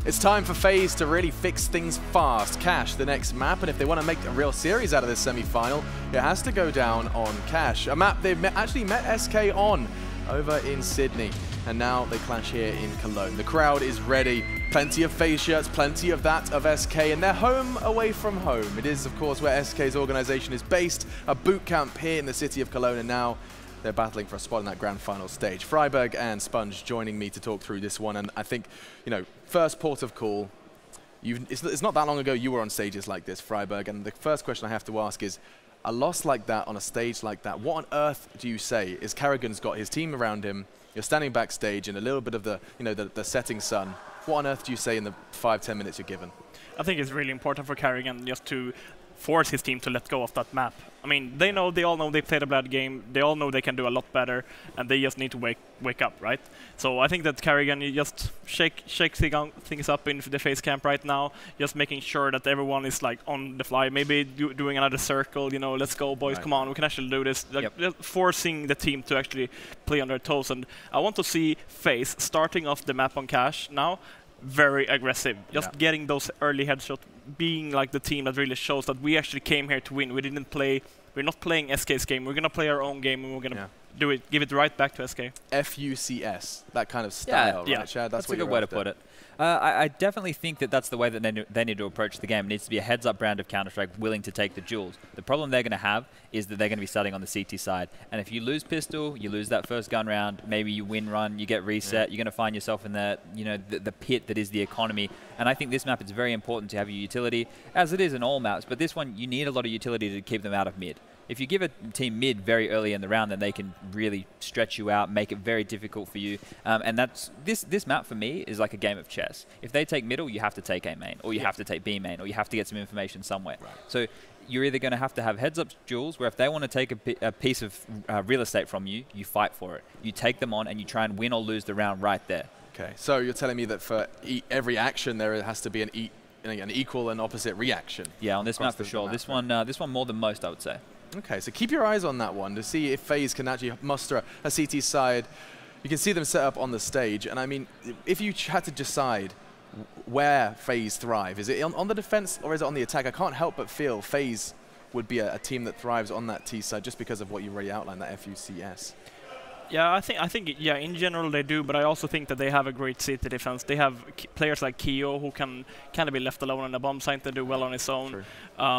It's time for FaZe to really fix things fast. Cash, the next map, and if they want to make a real series out of this semi-final, it has to go down on Cash. A map they've actually met SK on over in Sydney, and now they clash here in Cologne. The crowd is ready. Plenty of FaZe shirts, plenty of that of SK, and they're home away from home. It is, of course, where SK's organization is based, a boot camp here in the city of Cologne, and now they're battling for a spot in that grand final stage. Freiburg and Sponge joining me to talk through this one, and I think, you know, first port of call, it's not that long ago you were on stages like this, Freiburg, and the first question I have to ask is, a loss like that on a stage like that, what on earth do you say? Is Carrigan's got his team around him, you're standing backstage in a little bit of the, you know, the setting sun. What on earth do you say in the 5-10 minutes you're given? I think it's really important for Carrigan just to force his team to let go of that map. I mean, they all know they played a bad game, they all know they can do a lot better, and they just need to wake up, right? So I think that Carrigan, you just shake things up in the FaZe camp right now, just making sure that everyone is like on the fly, maybe doing another circle, you know, let's go boys, come on, we can actually do this, like just forcing the team to actually play on their toes. And I want to see FaZe starting off the map on Cash now, very aggressive, just getting those early headshots, being like the team that really shows that we actually came here to win. We're not playing SK's game, we're going to play our own game, and we're going to give it right back to SK. FUCS, that kind of style, right, Chad? That's a good way to put it. I definitely think that that's the way that they need to approach the game. It needs to be a heads-up brand of Counter-Strike willing to take the duels. The problem they're going to have is that they're going to be starting on the CT side. And if you lose pistol, you lose that first gun round, maybe you win run, you get reset, you're going to find yourself in the, you know, the pit that is the economy. And I think this map, it's very important to have your utility, as it is in all maps. But this one, you need a lot of utility to keep them out of mid. If you give a team mid very early in the round, then they can really stretch you out, make it very difficult for you. And that's this map for me is like a game of chess. If they take middle, you have to take A main, or you have to take B main, or you have to get some information somewhere. Right. So you're either going to have heads-up duels, where if they want to take a piece of real estate from you, you fight for it. You take them on, and you try and win or lose the round right there. Okay, so you're telling me that for every action, there has to be an equal and opposite reaction. Yeah, on this map for sure. This one more than most, I would say. Okay, so keep your eyes on that one to see if FaZe can actually muster a CT side. You can see them set up on the stage, and I mean, if you had to decide where FaZe thrive, is it on the defense or is it on the attack? I can't help but feel FaZe would be a team that thrives on that T side just because of what you already outlined, that FUCS. Yeah, I think yeah, in general they do, but I also think that they have a great city defense. They have players like Keo who can kind of be left alone on the bomb site and do well on his own.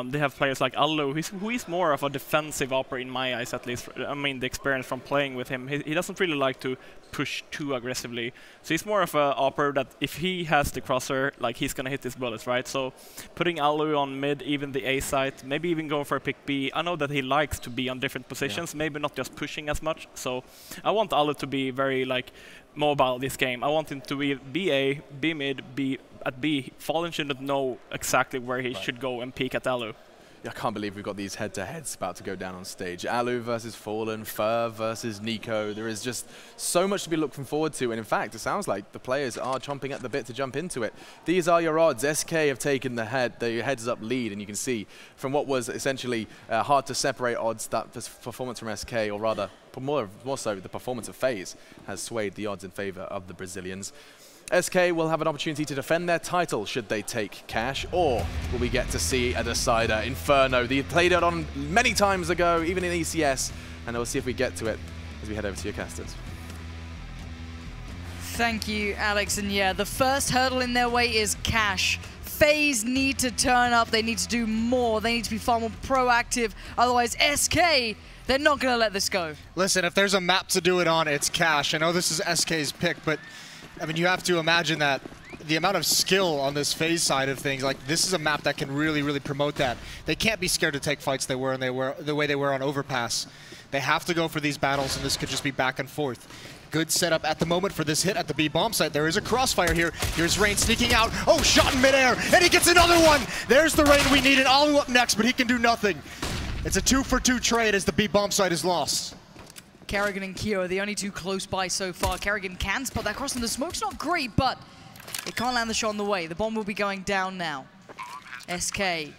They have players like Allu, who is more of a defensive operator in my eyes, at least. I mean, the experience from playing with him, he doesn't really like to push too aggressively. So he's more of an operator that if he has the crosser, like he's gonna hit his bullets, right? So putting Allu on mid, even the A site, maybe even going for a pick B. I know that he likes to be on different positions, maybe not just pushing as much. So I want Allu to be very like mobile this game. I want him to be A, B mid, B at B. Fallen shouldn't know exactly where he should go and peek at Allu. I can't believe we've got these head-to-heads about to go down on stage. Allu versus Fallen, Fur versus Nico. There is just so much to be looking forward to, and in fact, it sounds like the players are chomping at the bit to jump into it. These are your odds. SK have taken the heads-up lead, and you can see from what was essentially hard to separate odds, that performance from SK, or rather, more so, the performance of FaZe has swayed the odds in favor of the Brazilians. SK will have an opportunity to defend their title should they take Cash, or will we get to see a decider? Inferno, they played it on many times ago, even in ECS, and we'll see if we get to it as we head over to your casters. Thank you, Alex, and yeah, the first hurdle in their way is Cash. FaZe need to turn up, they need to do more, they need to be far more proactive, otherwise SK, they're not going to let this go. Listen, if there's a map to do it on, it's Cash. I know this is SK's pick, but I mean, you have to imagine that the amount of skill on this FaZe side of things, like this is a map that can really, really promote that. They can't be scared to take fights the way they were on Overpass. They have to go for these battles, and this could just be back and forth. Good setup at the moment for this hit at the B bomb site. There is a crossfire here. Here's Rain sneaking out. Oh, shot in midair, and he gets another one. There's the Rain we needed. Allu up next, but he can do nothing. It's a 2-for-2 trade as the B bomb site is lost. Carrigan and Keo are the only two close by so far. Carrigan can spot that cross, and the smoke's not great, but it can't land the shot on the way. The bomb will be going down now. SK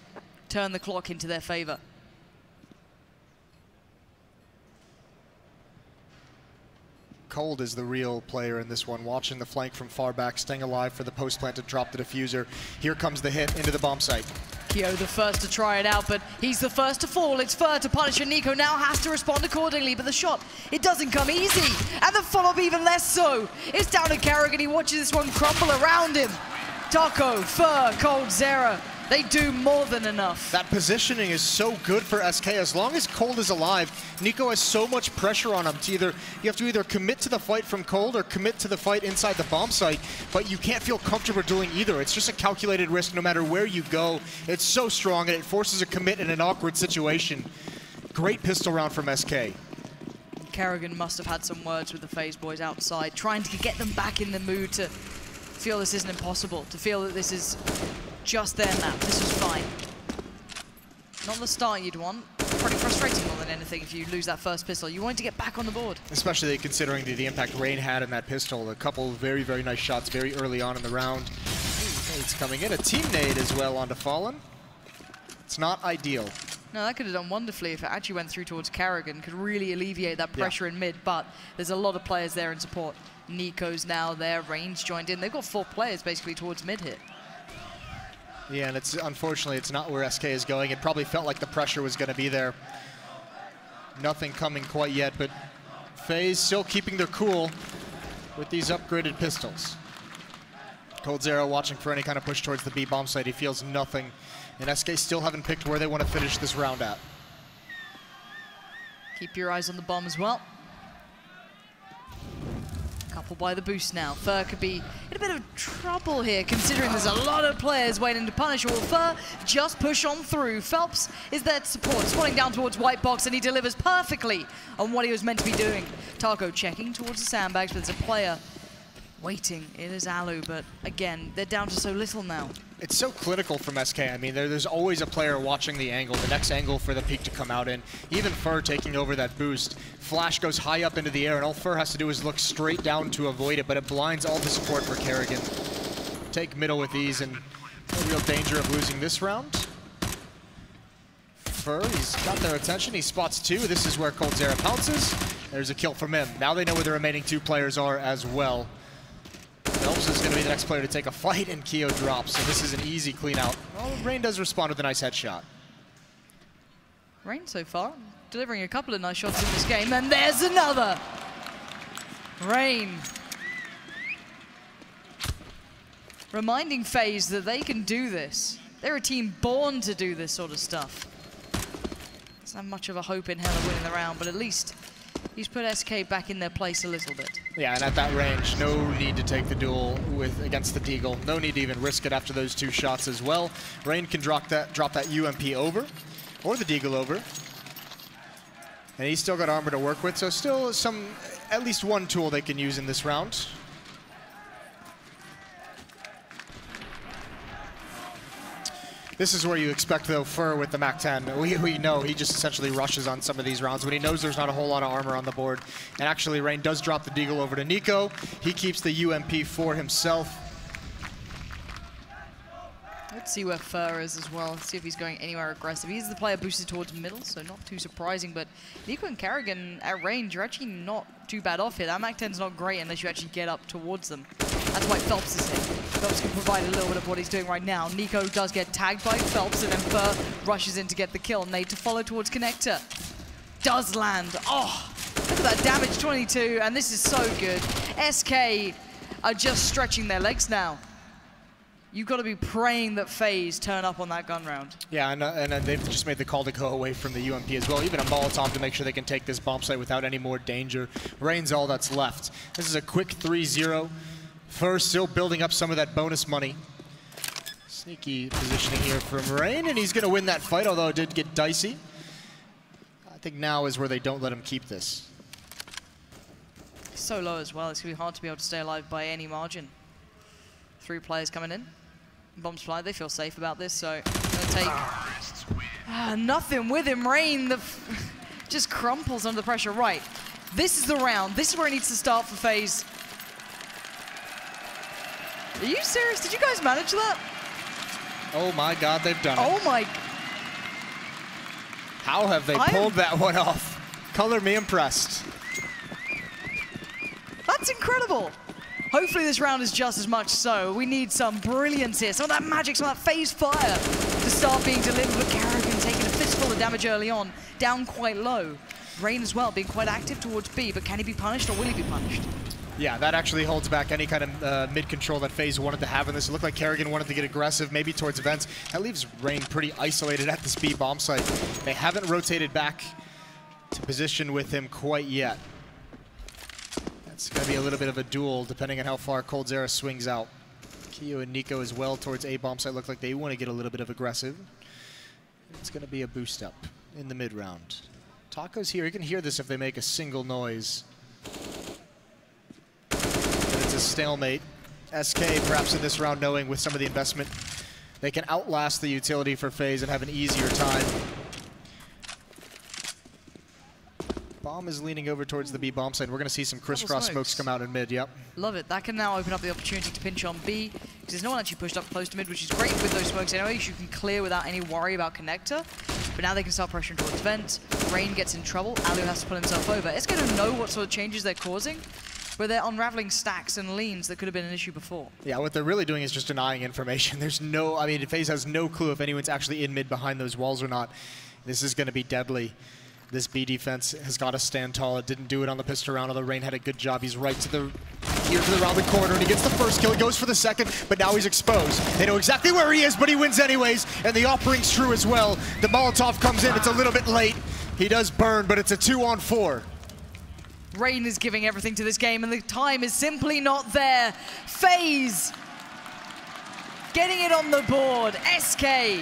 turn the clock into their favor. Cold is the real player in this one, watching the flank from far back, staying alive for the post plant to drop the diffuser. Here comes the hit into the bomb site. Keo the first to try it out, but he's the first to fall. It's Fer to punish, and Nico now has to respond accordingly, but the shot, it doesn't come easy, and the follow-up even less so. It's down to Carrigan, he watches this one crumble around him. Taco, Fer, Coldzera, they do more than enough. That positioning is so good for SK. As long as Cold is alive, Nico has so much pressure on him to you have to either commit to the fight from Cold or commit to the fight inside the bomb site, but you can't feel comfortable doing either. It's just a calculated risk no matter where you go. It's so strong and it forces a commit in an awkward situation. Great pistol round from SK. Carrigan must have had some words with the FaZe boys outside, trying to get them back in the mood to feel this isn't impossible, to feel that this is just their map. This was fine. Not the start you'd want. Pretty frustrating more than anything if you lose that first pistol. You want to get back on the board. Especially considering the impact Rain had in that pistol. A couple very, very nice shots very early on in the round. Nades coming in. A team nade as well onto Fallen. It's not ideal. No, that could have done wonderfully if it actually went through towards Carrigan. Could really alleviate that pressure in mid, but there's a lot of players there in support. Nico's now there. Rain's joined in. They've got 4 players basically towards mid here. Yeah, and unfortunately, it's not where SK is going. It probably felt like the pressure was going to be there. Nothing coming quite yet, but FaZe still keeping their cool with these upgraded pistols. Coldzera watching for any kind of push towards the B bomb site. He feels nothing, and SK still haven't picked where they want to finish this round at. Keep your eyes on the bomb as well. Couple by the boost now. Fer could be in a bit of trouble here, considering there's a lot of players waiting to punish. Will Fer just push on through? Phelps is there to support, spawning down towards White Box, and he delivers perfectly on what he was meant to be doing. Taco checking towards the sandbags, but there's a player waiting. It is Alu, but again, they're down to so little now. It's so clinical from SK. I mean, there's always a player watching the angle, the next angle for the peak to come out in. Even Fer taking over that boost. Flash goes high up into the air, and all Fer has to do is look straight down to avoid it, but it blinds all the support for Carrigan. Take middle with ease, and no real danger of losing this round. Fer, he's got their attention. He spots 2. This is where Coldzera pounces. There's a kill from him. Now they know where the remaining 2 players are as well. Phelps is going to be the next player to take a fight, and Keo drops, so this is an easy clean out. Well, Rain does respond with a nice headshot. Rain so far, delivering a couple of nice shots in this game, and there's another! Rain. Reminding FaZe that they can do this. They're a team born to do this sort of stuff. Doesn't have much of a hope in hell of winning the round, but at least he's put SK back in their place a little bit. Yeah, and at that range, no need to take the duel against the Deagle. No need to even risk it after those 2 shots as well. Rain can drop that UMP over, or the Deagle over. And he's still got armor to work with, so still at least one tool they can use in this round. This is where you expect, though, Fer with the MAC-10. We know he just essentially rushes on some of these rounds when he knows there's not a whole lot of armor on the board. And actually, Rain does drop the Deagle over to Nico. He keeps the UMP for himself. Let's see where Fer is as well. Let's see if he's going anywhere aggressive. He's the player boosted towards middle, so not too surprising. But Nico and Carrigan at range are actually not too bad off here. That MAC-10's not great unless you actually get up towards them. That's why Phelps is here. Phelps can provide a little bit of what he's doing right now. Nico does get tagged by Phelps, and then Fer rushes in to get the kill. Nade to follow towards Connector. Does land. Oh, look at that damage, 22, and this is so good. SK are just stretching their legs now. You've got to be praying that FaZe turn up on that gun round. Yeah, and they've just made the call to go away from the UMP as well. Even a Molotov to make sure they can take this bomb site without any more danger. Rain's all that's left. This is a quick 3-0. Fer still building up some of that bonus money. Sneaky positioning here from Rain, and he's going to win that fight, although it did get dicey. I think now is where they don't let him keep this. So low as well, it's going to be hard to be able to stay alive by any margin. 3 players coming in. Bombs fly, they feel safe about this, so going to take nothing with him. Rain just crumples under the pressure. Right, this is the round. This is where it needs to start for FaZe. Are you serious? Did you guys manage that? Oh my God, they've done it. Oh my. How have they pulled that one off? Color me impressed. incredible. Hopefully this round is just as much so. We need some brilliance here. Some of that magic, some of that phase fire to start being delivered. But Karrigan taking a fistful of damage early on, down quite low. Rain as well, being quite active towards B, but can he be punished or will he be punished? Yeah, that actually holds back any kind of mid-control that FaZe wanted to have in this. It looked like Karrigan wanted to get aggressive, maybe towards Vents. That leaves Rain pretty isolated at this B bomb site. They haven't rotated back to position with him quite yet. It's going to be a little bit of a duel, depending on how far coldzera swings out. Keo and Nico as well towards A bomb site look like they want to get a little bit of aggressive. It's going to be a boost up in the mid round. Taco's here. You can hear this if they make a single noise. But it's a stalemate. SK perhaps in this round knowing with some of the investment they can outlast the utility for FaZe and have an easier time. Bomb is leaning over towards the B bomb side. We're going to see some crisscross smokes come out in mid, yep. Love it. That can now open up the opportunity to pinch on B, because there's no one actually pushed up close to mid, which is great with those smokes anyways. You can clear without any worry about connector. But now they can start pressuring towards vent. Rain gets in trouble. Alu has to pull himself over. SK don't know what sort of changes they're causing, but they're unraveling stacks and leans that could have been an issue before. Yeah, what they're really doing is just denying information. There's no, I mean, FaZe has no clue if anyone's actually in mid behind those walls or not. This is going to be deadly. This B defense has got to stand tall. It didn't do it on the pistol round, although Rain had a good job. He's right to the around the corner, and he gets the first kill. He goes for the second, but now he's exposed. They know exactly where he is, but he wins anyways, and the op rings true as well. The Molotov comes in. It's a little bit late. He does burn, but it's a 2-on-4. Rain is giving everything to this game, and the time is simply not there. FaZe getting it on the board. SK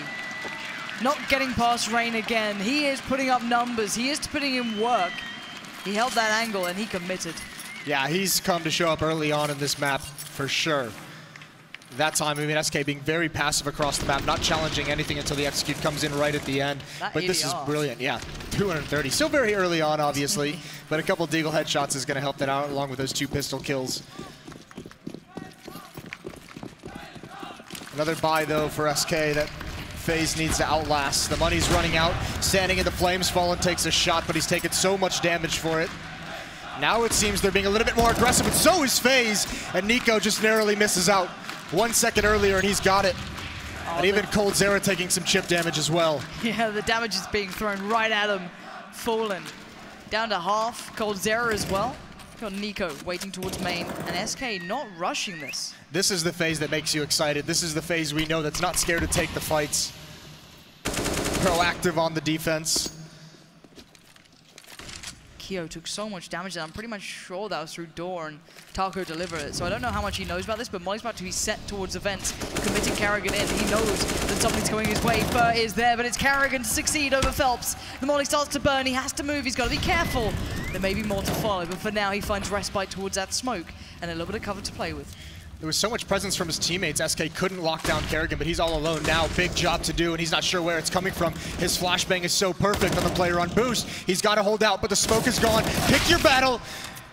not getting past Rain again. He is putting up numbers. He is putting in work. He held that angle and he committed. Yeah, he's come to show up early on in this map for sure. That time, I mean, SK being very passive across the map, not challenging anything until the execute comes in right at the end. But this is brilliant, yeah. 230, still very early on, obviously, but a couple Deagle headshots is going to help that out, along with those 2 pistol kills. Another buy, though, for SK that FaZe needs to outlast. The money's running out. Standing in the flames, Fallen takes a shot, but he's taken so much damage for it. Now it seems they're being a little bit more aggressive, and so is FaZe, and Nico just narrowly misses out. 1 second earlier, and he's got it. And even coldzera taking some chip damage as well. Yeah, the damage is being thrown right at him. Fallen down to half. coldzera as well. Got Nico waiting towards main, and SK not rushing this. This is the FaZe that makes you excited. This is the FaZe we know that's not scared to take the fights. Proactive on the defense. Keo took so much damage that I'm pretty much sure that was through door, and Taco delivered it. So I don't know how much he knows about this, but Molly's about to be set towards events, committing Karrigan in. He knows that something's going his way. Fur is there, but it's Karrigan to succeed over Phelps. The Molly starts to burn. He has to move. He's got to be careful. There may be more to follow, but for now he finds respite towards that smoke and a little bit of cover to play with. There was so much presence from his teammates. SK couldn't lock down Karrigan, but he's all alone now. Big job to do, and he's not sure where it's coming from. His flashbang is so perfect on the player on boost. He's got to hold out, but the smoke is gone. Pick your battle,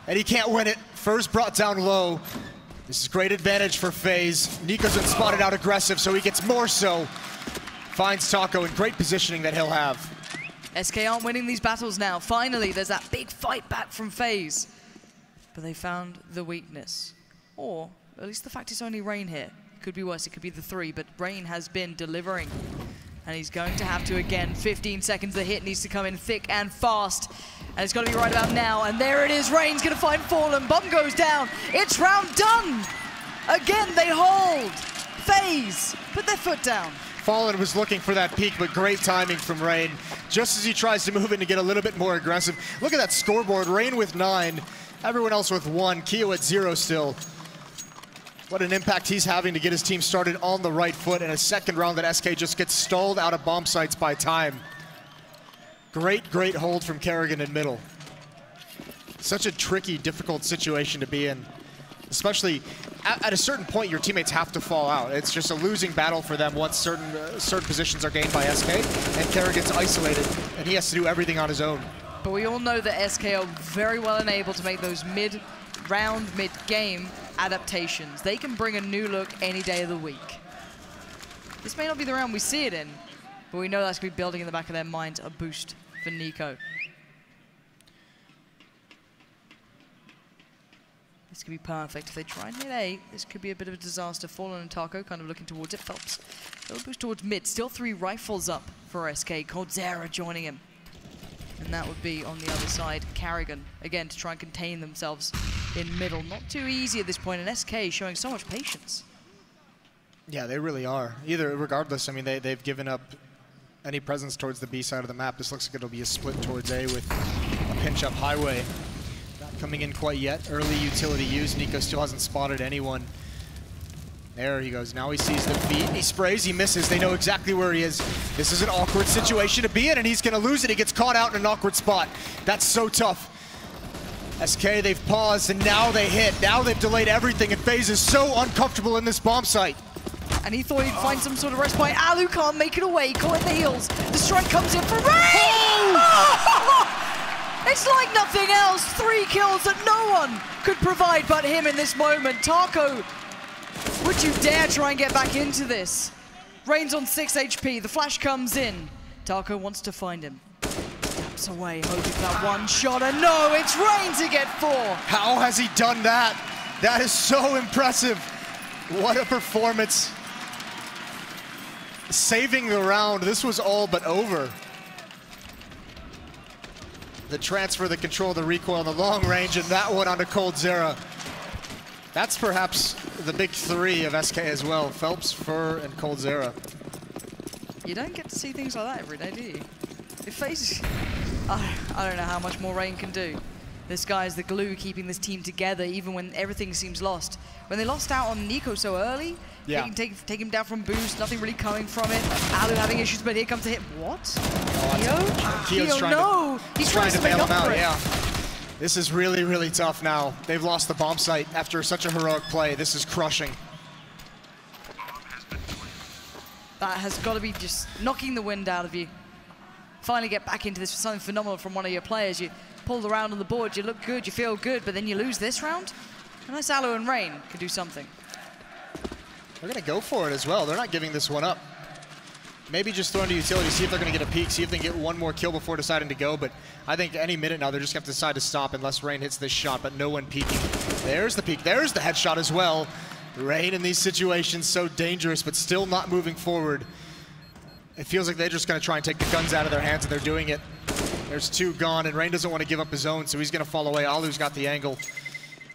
and he can't win it. First brought down low. This is great advantage for FaZe. Nico's been spotted out aggressive, so he gets more so. Finds Taco in great positioning that he'll have. SK aren't winning these battles now. Finally, there's that big fight back from FaZe. But they found the weakness. Or at least the fact it's only Rain here. Could be worse, it could be the 3, but Rain has been delivering. And he's going to have to again. 15 seconds, the hit needs to come in thick and fast. And it's got to be right about now. And there it is, Rain's going to find Fallen. Bomb goes down. It's round done. Again, they hold. FaZe put their foot down. Fallen was looking for that peak, but great timing from Rain. Just as he tries to move in to get a little bit more aggressive. Look at that scoreboard. Rain with 9, everyone else with 1. Keo at 0 still. What an impact he's having to get his team started on the right foot in a second round that SK just gets stalled out of bomb sites by time. Great, great hold from Karrigan in middle. Such a tricky, difficult situation to be in. Especially at a certain point, your teammates have to fall out. It's just a losing battle for them once certain positions are gained by SK, and Karrigan's isolated, and he has to do everything on his own. But we all know that SK are very well enabled to make those mid-round, mid-game adaptations. They can bring a new look any day of the week. This may not be the round we see it in, but we know that's going to be building in the back of their minds a boost for Nico. This could be perfect. If they try and hit A, this could be a bit of a disaster. Fallen and Taco kind of looking towards it. Phelps a little boost towards mid. Still 3 rifles up for SK. coldzera joining him. And that would be on the other side. Carrigan, again, to try and contain themselves in middle. Not too easy at this point, and SK showing so much patience. Yeah, they really are. Regardless, I mean, they've given up any presence towards the B side of the map. This looks like it'll be a split towards A with a pinch up highway. Not coming in quite yet. Early utility use. Nico still hasn't spotted anyone. There he goes. Now he sees the feet. He sprays. He misses. They know exactly where he is. This is an awkward situation to be in, and he's going to lose it. He gets caught out in an awkward spot. That's so tough. SK, they've paused, and now they hit. Now they've delayed everything, and FaZe is so uncomfortable in this bomb site. And he thought he'd find some sort of respite. Alu can't make it away. Caught in the heels. The strike comes in for Rain! Oh! It's like nothing else. 3 kills that no one could provide but him in this moment. Taco, would you dare try and get back into this? Rain's on 6 HP. The flash comes in. Taco wants to find him. Taps away, hoping for that one shot. And no, it's Rain to get 4. How has he done that? That is so impressive. What a performance. Saving the round. This was all but over. The transfer, the control, the recoil, the long range, and that one onto coldzera. That's perhaps the big 3 of SK as well. Phelps, Fur, and coldzera. You don't get to see things like that every day, do you? If FaZe, I don't know how much more Rain can do. This guy is the glue keeping this team together, even when everything seems lost. When they lost out on Nico so early, they can take him down from boost, nothing really coming from it. Alu having issues, but here comes the hit. What? Keo's no! He's trying to bail make him up out, for it. yeah. This is really, really tough now. They've lost the bomb site after such a heroic play. This is crushing. That has got to be just knocking the wind out of you. Finally get back into this for something phenomenal from one of your players. You pull the round on the board, you look good, you feel good, but then you lose this round? Unless Alu and Rain can do something. They're going to go for it as well. They're not giving this one up. Maybe just throw into utility, see if they're going to get a peek, see if they can get one more kill before deciding to go. But I think any minute now, they're just going to decide to stop unless Rain hits this shot, but no one peeking. There's the peek. There's the headshot as well. Rain in these situations, so dangerous, but still not moving forward. It feels like they're just going to try and take the guns out of their hands, and they're doing it. There's 2 gone, and Rain doesn't want to give up his own, so he's going to fall away. Alu's got the angle.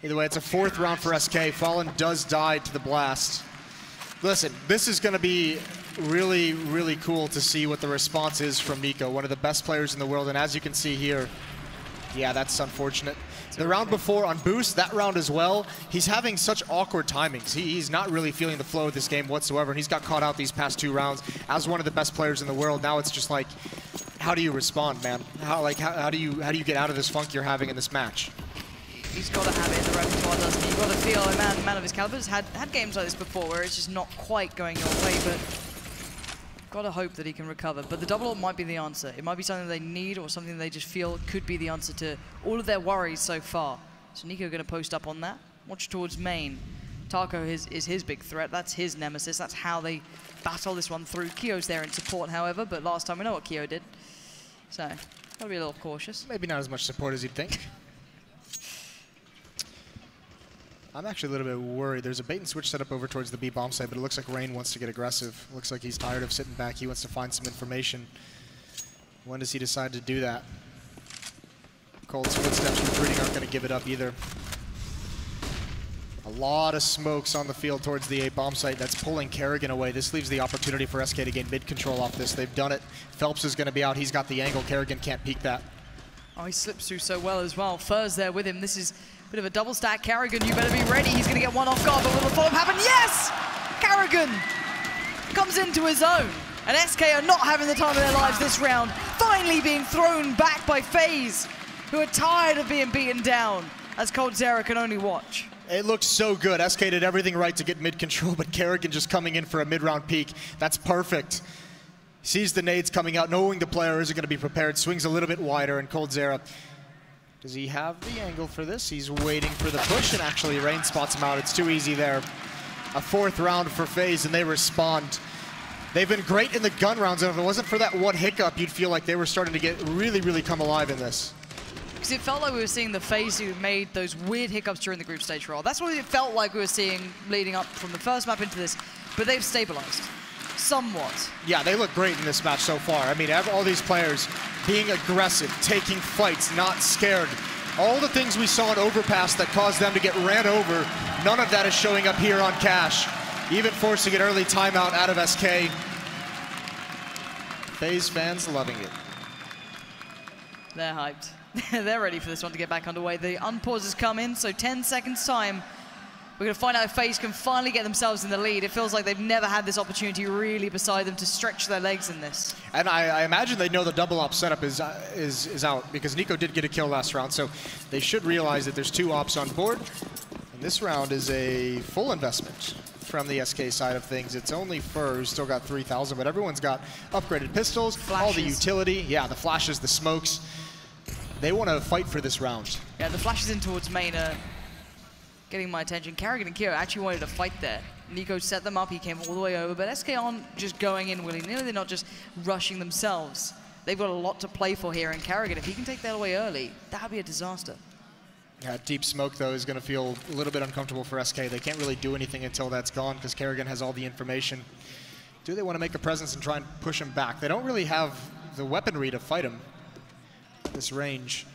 Either way, it's a 4th round for SK. Fallen does die to the blast. Listen, this is going to be really, really cool to see what the response is from Nico, one of the best players in the world. And as you can see here, yeah, that's unfortunate. The round before on boost, that round as well, he's having such awkward timings. He's not really feeling the flow of this game whatsoever, and he's got caught out these past 2 rounds as one of the best players in the world. Now it's just like, how do you respond, man? How do you get out of this funk you're having in this match? He's got to have it in the repertoire, doesn't he? You've got to feel a man of his caliber has had games like this before where it's just not quite going your way, but got to hope that he can recover. But the double ult might be the answer. It might be something they need or something they just feel could be the answer to all of their worries so far. So Nico going to post up on that. Watch towards main. Taco is his big threat. That's his nemesis. That's how they battle this one through. Keo's there in support, however, but last time we know what Keo did. So, got to be a little cautious. Maybe not as much support as you'd think. I'm actually a little bit worried. There's a bait and switch set up over towards the B bomb site, but it looks like Rain wants to get aggressive. Looks like he's tired of sitting back. He wants to find some information. When does he decide to do that? Cold's footsteps retreating aren't going to give it up either. A lot of smokes on the field towards the A bomb site. That's pulling Carrigan away. This leaves the opportunity for SK to gain mid control off this. They've done it. Phelps is going to be out. He's got the angle. Carrigan can't peek that. Oh, he slips through so well as well. Fur's there with him. This is a bit of a double stack. Carrigan, you better be ready. He's going to get one off guard, but will the follow-up happen? Yes! Carrigan comes into his own. And SK are not having the time of their lives this round. Finally being thrown back by FaZe, who are tired of being beaten down, as coldzera can only watch. It looks so good. SK did everything right to get mid control, but Carrigan just coming in for a mid-round peek. That's perfect. Sees the nades coming out, knowing the player isn't going to be prepared, swings a little bit wider, and coldzera, does he have the angle for this? He's waiting for the push, and actually Rain spots him out. It's too easy there. A 4th round for FaZe, and they respond. They've been great in the gun rounds, and if it wasn't for that one hiccup, you'd feel like they were starting to get really, really come alive in this. because it felt like we were seeing the FaZe who made those weird hiccups during the group stage roll. That's what it felt like we were seeing leading up from the first map into this, but they've stabilized somewhat. Yeah, they look great in this match so far. I mean, all these players being aggressive, taking fights, not scared. All the things we saw in Overpass that caused them to get ran over, none of that is showing up here on Cash. Even forcing an early timeout out of SK. FaZe fans loving it. They're hyped. They're ready for this one to get back underway. The unpause has come in, so 10 seconds time. We're going to find out if FaZe can finally get themselves in the lead. It feels like they've never had this opportunity really beside them to stretch their legs in this. And I imagine they know the double op setup is out, because Nico did get a kill last round, so they should realize that there's 2 ops on board. And this round is a full investment from the SK side of things. It's only Fur who's still got 3,000, but everyone's got upgraded pistols, flashes. All the utility, yeah, the flashes, the smokes. They want to fight for this round. Yeah, the flashes in towards main are getting my attention. Karrigan and Kyo actually wanted to fight there. Nico set them up, he came all the way over, but SK aren't just going in willy-nilly, they're not just rushing themselves. They've got a lot to play for here, and Karrigan, if he can take that away early, that would be a disaster. Yeah, deep smoke, though, is going to feel a little bit uncomfortable for SK. They can't really do anything until that's gone, because Karrigan has all the information. Do they want to make a presence and try and push him back? They don't really have the weaponry to fight him at this range.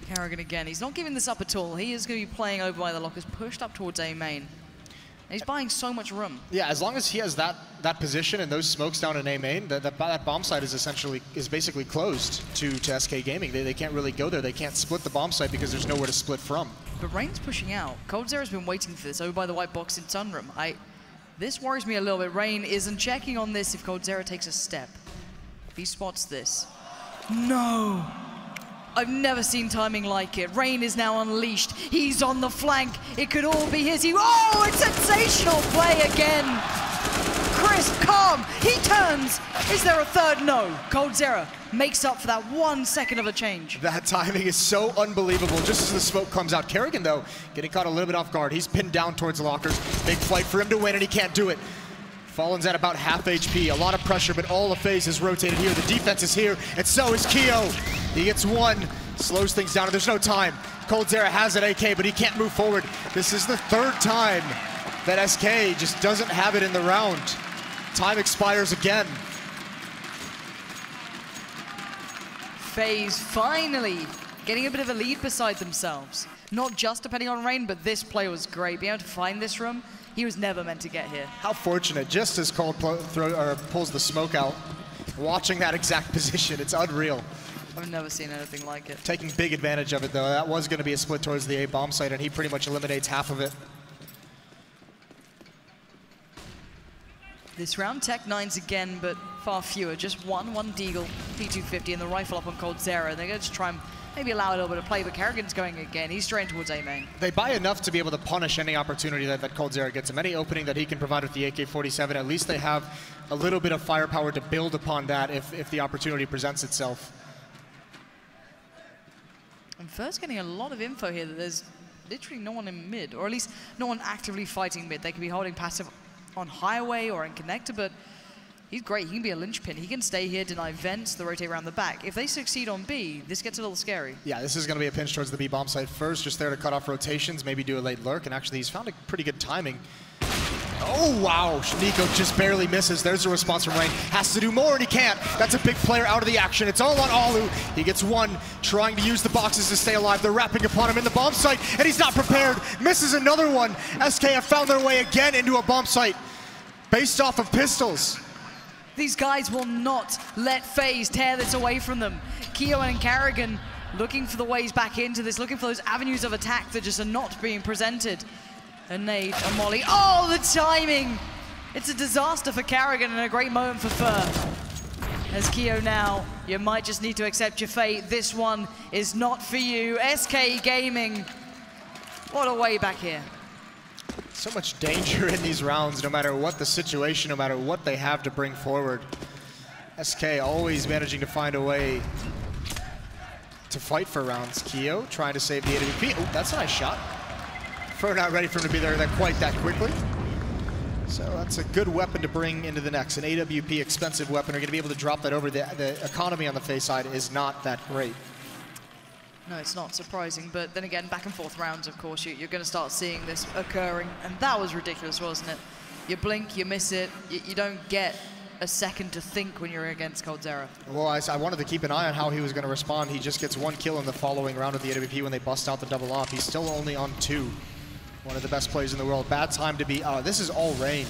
Karrigan again, he's not giving this up at all. He is going to be playing over by the lockers, pushed up towards A main. And he's buying so much room. Yeah, as long as he has that position and those smokes down in A main, that bomb site is basically closed to SK Gaming. They can't really go there. They can't split the bomb site because there's nowhere to split from. But Rain's pushing out. coldzera's been waiting for this over by the white box in Sunroom. This worries me a little bit. Rain isn't checking on this if coldzera takes a step. If he spots this. No! I've never seen timing like it. Rain is now unleashed. He's on the flank. It could all be his. Oh, it's sensational play again. Crisp, calm. He turns. Is there a third? No. coldzera makes up for that 1 second of a change. That timing is so unbelievable. Just as the smoke comes out. Karrigan, though, getting caught a little bit off guard. He's pinned down towards the lockers. Big fight for him to win, and he can't do it. Fallen's at about half HP. A lot of pressure, but all of FaZe is rotated here. The defense is here, and so is Kyo. He gets one, slows things down, and there's no time. coldzera has an AK, but he can't move forward. This is the 3rd time that SK just doesn't have it in the round. Time expires again. FaZe finally getting a bit of a lead beside themselves. Not just depending on Rain, but this play was great. Being able to find this room, he was never meant to get here. How fortunate, just as Cold pulls the smoke out. Watching that exact position, it's unreal. I've never seen anything like it. Taking big advantage of it, though. That was going to be a split towards the A bomb site, and he pretty much eliminates half of it. This round, Tech 9s again, but far fewer. Just one Deagle, P250, and the rifle up on coldzera. They're going to try and maybe allow a little bit of play, but Karrigan's going again. He's straight towards A main. They buy enough to be able to punish any opportunity that coldzera gets him. Any opening that he can provide with the AK-47, at least they have a little bit of firepower to build upon that if the opportunity presents itself. And first getting a lot of info here that there's literally no one in mid, or at least no one actively fighting mid. They could be holding passive on highway or in connector, but he's great. He can be a linchpin. He can stay here, deny vents, the rotate around the back. If they succeed on B, this gets a little scary. Yeah, this is going to be a pinch towards the B bomb site first, just there to cut off rotations, maybe do a late lurk, and actually he's found a pretty good timing. Oh, wow. Nico just barely misses. There's a response from Rain. Has to do more, and he can't. That's a big player out of the action. It's all on Alu. He gets one, trying to use the boxes to stay alive. They're wrapping upon him in the bomb site, and he's not prepared. Misses another one. SK have found their way again into a bomb site based off of pistols. These guys will not let FaZe tear this away from them. Kyo and Karrigan looking for the ways back into this, looking for those avenues of attack that just are not being presented. A nade, a molly. Oh, the timing! It's a disaster for Karrigan and a great moment for Fur. As Kyo now, you might just need to accept your fate. This one is not for you. SK Gaming, what a way back here. So much danger in these rounds, no matter what the situation, no matter what they have to bring forward. SK always managing to find a way to fight for rounds. Kyo trying to save the AWP. Oh, that's a nice shot. Fur not ready for him to be there quite that quickly. So that's a good weapon to bring into the next. An AWP expensive weapon. Are going to be able to drop that over. The economy on the FaZe side is not that great. No, it's not surprising, but then again, back and forth rounds, of course, you're going to start seeing this occurring, and that was ridiculous, wasn't it? You blink, you miss it, you don't get a second to think when you're against coldzera. Well, I wanted to keep an eye on how he was going to respond. He just gets 1 kill in the following round of the AWP when they bust out the double off. He's still only on 2. One of the best players in the world. Bad time to be, this is all rain,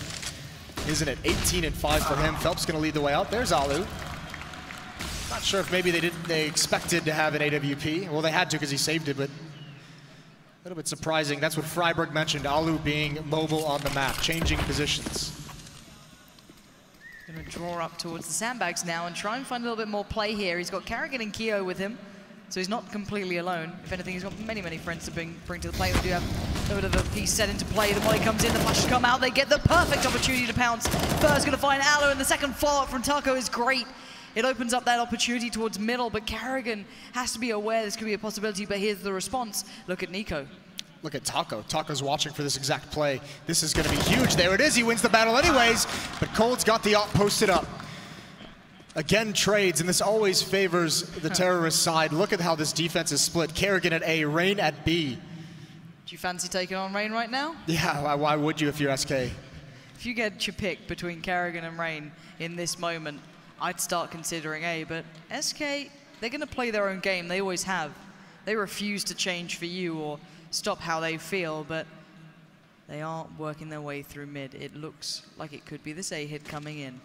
isn't it? 18 and 5 for him. Phelps going to lead the way out. There's Alu. Not sure if maybe they expected to have an AWP. Well, they had to because he saved it, but a little bit surprising. That's what Freiburg mentioned, Alu being mobile on the map, changing positions. Going to draw up towards the sandbags now and try and find a little bit more play here. He's got Karrigan and Keo with him, so he's not completely alone. If anything, he's got many, many friends to bring to the play. We do have a bit of a piece set into play. The molly comes in, the flashes come out. They get the perfect opportunity to pounce. First going to find Alu, and the second follow-up from Taco is great. It opens up that opportunity towards middle, but Karrigan has to be aware this could be a possibility, but here's the response. Look at Nico. Look at Taco. Taco's watching for this exact play. This is going to be huge. There it is. He wins the battle anyways, but Cold's got the op posted up. Again, trades, and this always favors the terrorist side. Look at how this defense is split. Karrigan at A, Rain at B. Do you fancy taking on Rain right now? Yeah, why would you if you're SK? If you get your pick between Karrigan and Rain in this moment, I'd start considering A, but SK, they're going to play their own game. They always have. They refuse to change for you or stop how they feel, but they aren't working their way through mid. It looks like it could be this A hit coming in.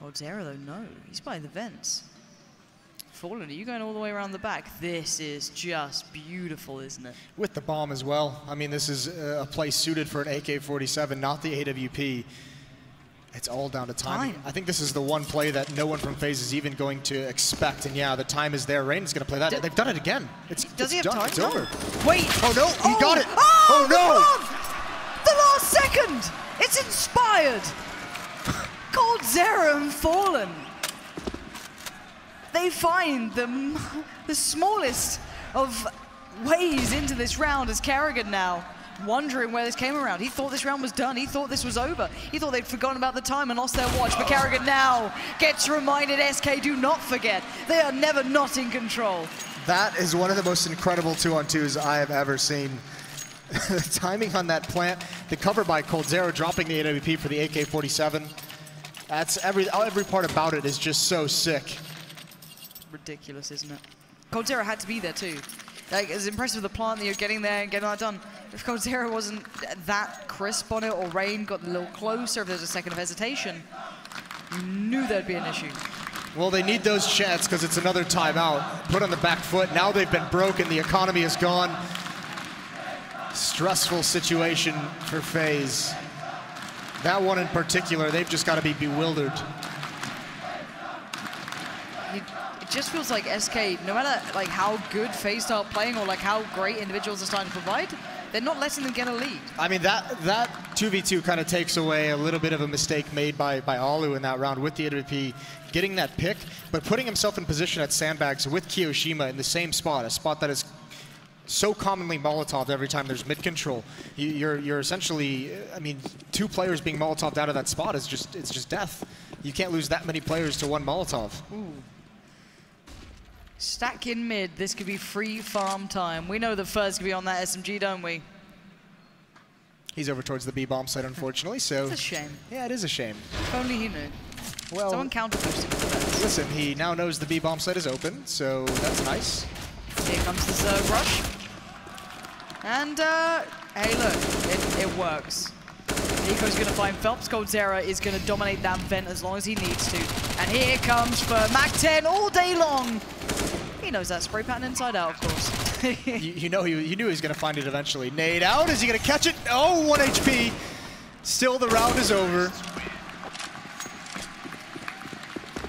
coldzera, though, no. He's by the vents. Fallen, are you going all the way around the back? This is just beautiful, isn't it? With the bomb as well. I mean, this is a play suited for an AK-47, not the AWP. It's all down to timing. I think this is the one play that no one from FaZe is even going to expect. And yeah, the time is there. Rain's going to play that. They've done it again. Does he have time? It's over. Wait. Oh, no. He got it. Oh, no. The last second. It's inspired. coldzera and Fallen. They find the smallest of ways into this round as Karrigan now wondering where this came around. He thought this round was done. He thought this was over. He thought they'd forgotten about the time and lost their watch. But Karrigan now gets reminded, SK, do not forget. They are never not in control. That is one of the most incredible 2-on-2s I have ever seen. The timing on that plant, the cover by coldzera dropping the AWP for the AK-47. That's every part about it is just so sick. Ridiculous, isn't it? coldzera had to be there too. Like, it's impressive the plant that you're getting there and getting that done. If coldzera wasn't that crisp on it, or Rain got a little closer, if there's a second of hesitation, you knew there'd be an issue. Well, they need those chats because it's another timeout. Put on the back foot. Now they've been broken. The economy is gone. Stressful situation for FaZe. That one in particular, they've just got to be bewildered. It just feels like SK, no matter like how good FaZe start playing or like how great individuals are starting to provide, they're not letting them get a lead. I mean, that 2v2 kind of takes away a little bit of a mistake made by Alu in that round with the AWP, getting that pick, but putting himself in position at sandbags with Kiyoshima in the same spot, a spot that is so commonly Molotov every time there's mid control. You're essentially, I mean, 2 players being Molotoved out of that spot is it's just death. You can't lose that many players to one Molotov. Ooh. Stack in mid, this could be free farm time. We know the FaZe could be on that SMG, don't we? He's over towards the B-bomb site, unfortunately, so... It's a shame. Yeah, it is a shame. If only he knew. Well, someone counter-boosted for that. Listen, he now knows the B-bomb site is open, so that's nice. Here comes the Zerg rush. And, hey look, it works. Nico's going to find Phelps. coldzera is going to dominate that vent as long as he needs to. And here comes for Mac-10 all day long. He knows that spray pattern inside out, of course. you knew he was going to find it eventually. Nade out. Is he going to catch it? Oh, 1 HP. Still, the round is over.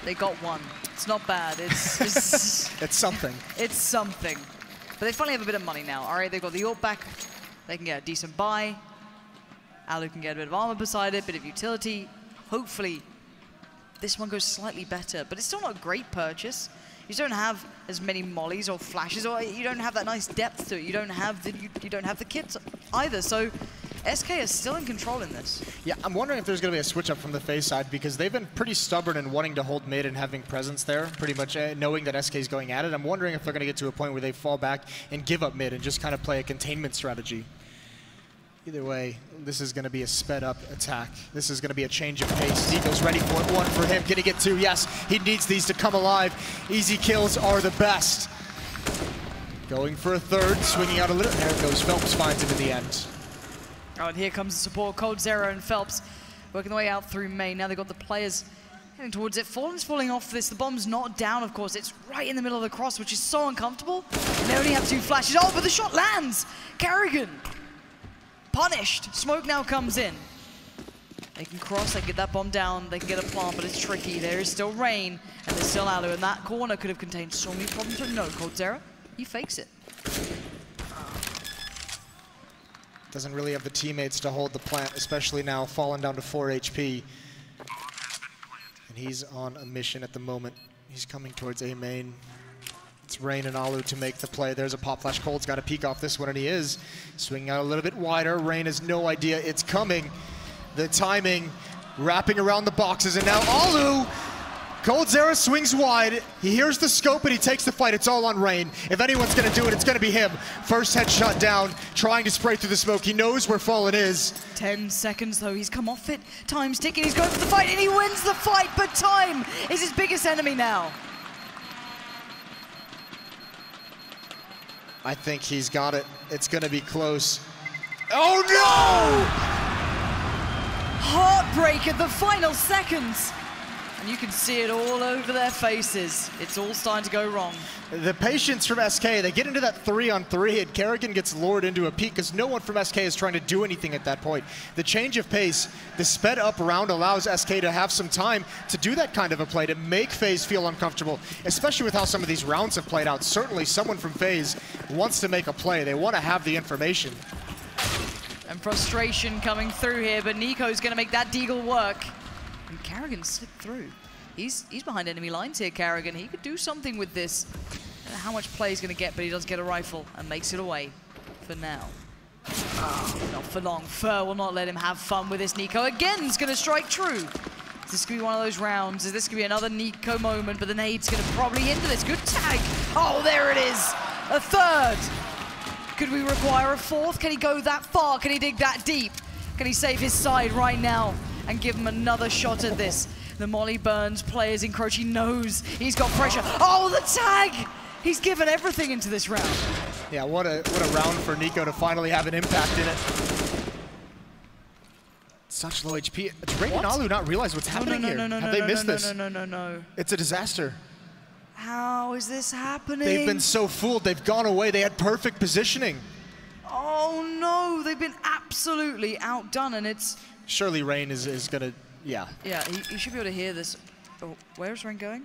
They got one. It's not bad. It's it's something. It's something. But they finally have a bit of money now. All right, they've got the AWP back. They can get a decent buy. Alu can get a bit of armor beside it, bit of utility. Hopefully, this one goes slightly better, but it's still not a great purchase. You don't have as many mollies or flashes, or you don't have that nice depth to it. You don't have the kits either. So SK is still in control in this. Yeah, I'm wondering if there's going to be a switch up from the FaZe side, because they've been pretty stubborn in wanting to hold mid and having presence there, pretty much knowing that SK is going at it. I'm wondering if they're going to get to a point where they fall back and give up mid and just kind of play a containment strategy. Either way, this is going to be a sped up attack. This is going to be a change of pace. Nico's ready for it. One for him. Can he get two? Yes, he needs these to come alive. Easy kills are the best. Going for a third, swinging out a little. There it goes. Phelps finds him in the end. Oh, and here comes the support. coldzera and Phelps working their way out through main. Now they've got the players heading towards it. Fallen's falling off this. The bomb's not down, of course. It's right in the middle of the cross, which is so uncomfortable. And they only have 2 flashes. Oh, but the shot lands! Karrigan punished. Smoke now comes in. They can cross, they can get that bomb down, they can get a plant, but it's tricky. There is still Rain, and there's still Alu, and that corner could have contained so many problems, but no, coldzera, he fakes it. Doesn't really have the teammates to hold the plant, especially now falling down to 4 HP. And he's on a mission at the moment. He's coming towards A main. It's Rain and Alu to make the play. There's a pop flash. Cold's got to peek off this one, and he is. Swinging out a little bit wider. Rain has no idea it's coming. The timing, wrapping around the boxes, and now Alu! coldzera swings wide. He hears the scope, and he takes the fight. It's all on Rain. If anyone's going to do it, it's going to be him. First headshot down, trying to spray through the smoke. He knows where Fallen is. 10 seconds, though. He's come off it. Time's ticking. He's going for the fight, and he wins the fight, but time is his biggest enemy now. I think he's got it. It's going to be close. Oh, no! Heartbreak at the final seconds. And you can see it all over their faces. It's all starting to go wrong. The patience from SK, they get into that 3-on-3, and Karrigan gets lured into a peek because no one from SK is trying to do anything at that point. The change of pace, the sped up round allows SK to have some time to do that kind of a play, to make FaZe feel uncomfortable, especially with how some of these rounds have played out. Certainly someone from FaZe wants to make a play. They want to have the information. And frustration coming through here, but Nico's going to make that deagle work. And Karrigan slipped through. He's behind enemy lines here, Karrigan. He could do something with this. I don't know how much play he's going to get, but he does get a rifle and makes it away for now. Not for long. Fer will not let him have fun with this. Nico again is going to strike true. Is this going to be one of those rounds? Is this going to be another Nico moment? But the nade's going to probably hinder this. Good tag. Oh, there it is. A third. Could we require a fourth? Can he go that far? Can he dig that deep? Can he save his side right now and give him another shot at this? The Molly burns, players encroach, he knows he's got pressure. Oh, the tag! He's given everything into this round. Yeah, what a round for Nico to finally have an impact in it. Such low HP. Does Rain and Alu not realize what's happening here? Have they missed this? No. It's a disaster. How is this happening? They've been so fooled. They've gone away. They had perfect positioning. Oh no, they've been absolutely outdone, and it's... Surely Rain is going to... Yeah. Yeah, he should be able to hear this. Oh, where's Rain going?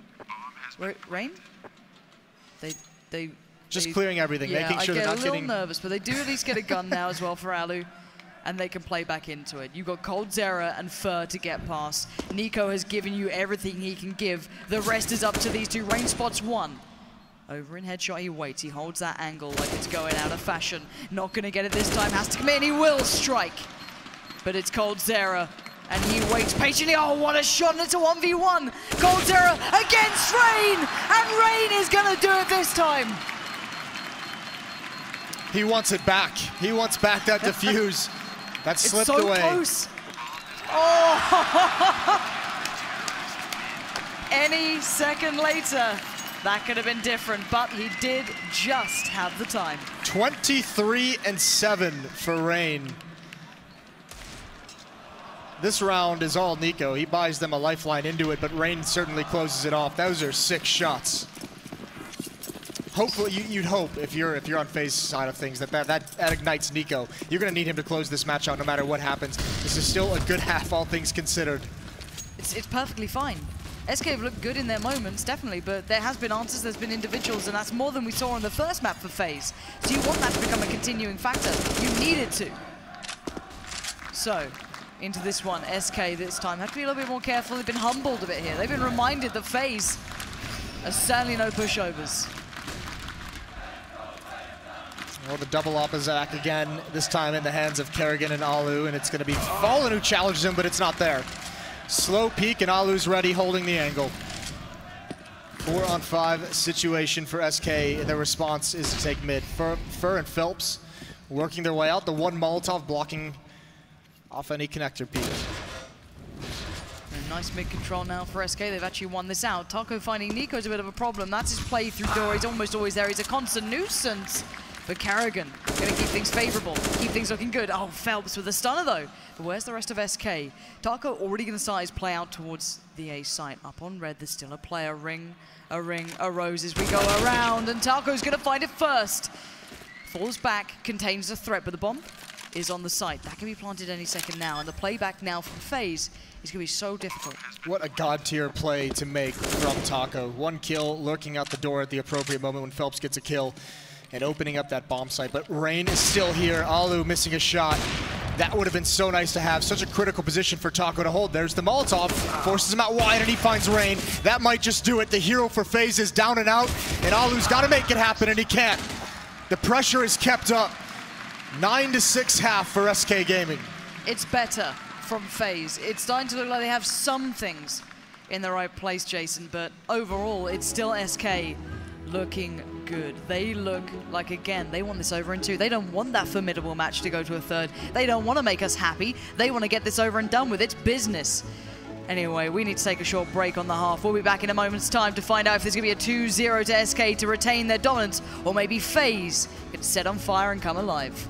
Rain? They just clearing everything, yeah, making sure they're not getting... I get a little nervous, but they do at least get a gun now as well for Alu, and they can play back into it. You've got coldzera and Fer to get past. Nico has given you everything he can give. The rest is up to these two. Rain spots one. Over in headshot, he waits. He holds that angle like it's going out of fashion. Not going to get it this time. Has to come in. He will strike. But it's coldzera. And he waits patiently. Oh, what a shot, and it's a 1v1. coldzera against Rain, and Rain is going to do it this time. He wants it back. He wants back that defuse. That slipped away. It's so close. Oh! Any second later, that could have been different, but he did just have the time. 23-7 for Rain. This round is all Nico. He buys them a lifeline into it, but Rain certainly closes it off. Those are 6 shots. Hopefully, you'd hope if you're on FaZe's side of things that ignites Nico. You're going to need him to close this match out no matter what happens. This is still a good half, all things considered. It's perfectly fine. SK have looked good in their moments, definitely, but there has been answers, there's been individuals, and that's more than we saw on the first map for FaZe. So you want that to become a continuing factor. You need it to. So, into this one, SK this time have to be a little bit more careful. They've been humbled a bit here. They've been reminded that FaZe are certainly no pushovers. Well, the double op is back again, this time in the hands of Kerrigan and Alu, and it's going to be Fallen who challenges him, but it's not there. Slow peek, and Alu's ready, holding the angle. 4-on-5 situation for SK, and their response is to take mid. Fur and Phelps working their way out. The one Molotov blocking off any connector peek. Nice mid control now for SK. They've actually won this out. Taco finding Nico's a bit of a problem. That's his play through door. He's almost always there. He's a constant nuisance. But Kerrigan going to keep things favorable, keep things looking good. Oh, Phelps with a stunner though. But where's the rest of SK? Taco already going to start his play out towards the A site. Up on red, there's still a player. A rose as we go around. And Taco's going to find it first. Falls back, contains the threat, but the bomb is on the site. That can be planted any second now. And the playback now from FaZe is going to be so difficult. What a god tier play to make from Taco. One kill, lurking out the door at the appropriate moment when Phelps gets a kill and opening up that bomb site. But Rain is still here. Alu missing a shot. That would have been so nice to have. Such a critical position for Taco to hold. There's the Molotov, forces him out wide, and he finds Rain. That might just do it. The hero for FaZe is down and out, and Alu's got to make it happen, and he can't. The pressure is kept up. 9-6 half for SK Gaming. It's better from FaZe. It's starting to look like they have some things in the right place, Jason, but overall, it's still SK looking good. They look like, again, they want this over in 2. They don't want that formidable match to go to a 3rd. They don't want to make us happy. They want to get this over and done with. It's business. Anyway, we need to take a short break on the half. We'll be back in a moment's time to find out if there's going to be a 2-0 to SK to retain their dominance, or maybe FaZe gets set on fire and come alive.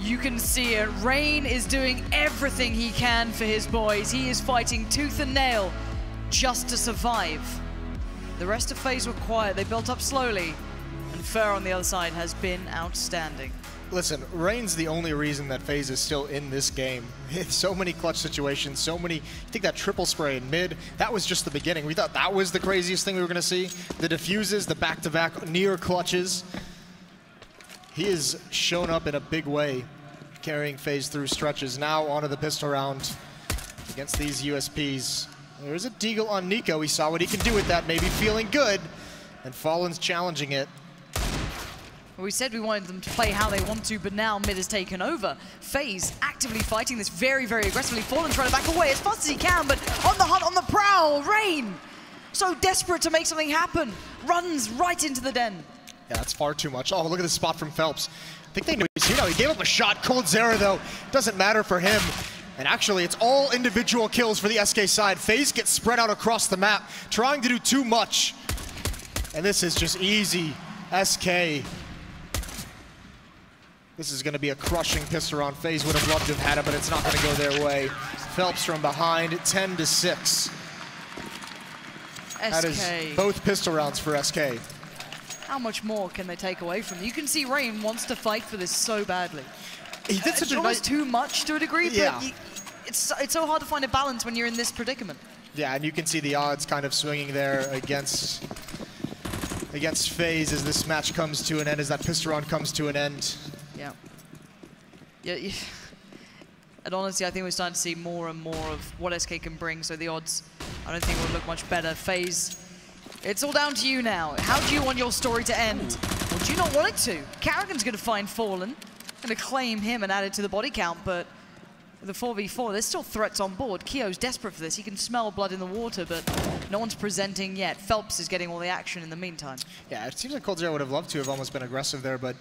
You can see it. Rain is doing everything he can for his boys. He is fighting tooth and nail just to survive. The rest of FaZe were quiet. They built up slowly. And Fer on the other side has been outstanding. Listen, Rain's the only reason that FaZe is still in this game. So many clutch situations, so many. I think that triple spray in mid, that was just the beginning. We thought that was the craziest thing we were going to see. The diffuses, the back-to-back near clutches. He has shown up in a big way, carrying FaZe through stretches. Now onto the pistol round against these USPs. There's a deagle on Nico. We saw what he can do with that, maybe feeling good. And Fallen's challenging it. We said we wanted them to play how they want to, but now mid has taken over. FaZe actively fighting this very, very aggressively. Fallen trying to back away as fast as he can, but on the hunt, on the prowl. Rain, so desperate to make something happen, runs right into the den. Yeah, that's far too much. Oh, look at the spot from Phelps. I think they knew he's here. He gave up a shot. coldzera, though, doesn't matter for him. And actually, it's all individual kills for the SK side. FaZe gets spread out across the map, trying to do too much. And this is just easy. SK. This is going to be a crushing pistol round. FaZe would have loved to have had it, but it's not going to go their way. Phelps from behind, 10-6. That is both pistol rounds for SK. How much more can they take away from them? You can see Rain wants to fight for this so badly. He did such almost too much to a degree, yeah. But it's so hard to find a balance when you're in this predicament. Yeah, and you can see the odds kind of swinging there against FaZe as this match comes to an end, as that pistol round comes to an end. Yeah. And honestly, I think we're starting to see more and more of what SK can bring, so the odds, I don't think, will look much better. FaZe, it's all down to you now. How do you want your story to end? Or do you not want it to? Karrigan's going to find Fallen, going to claim him and add it to the body count, but with the 4v4, there's still threats on board. Keo's desperate for this. He can smell blood in the water, but no one's presenting yet. Phelps is getting all the action in the meantime. Yeah, it seems like coldzera would have loved to have almost been aggressive there, but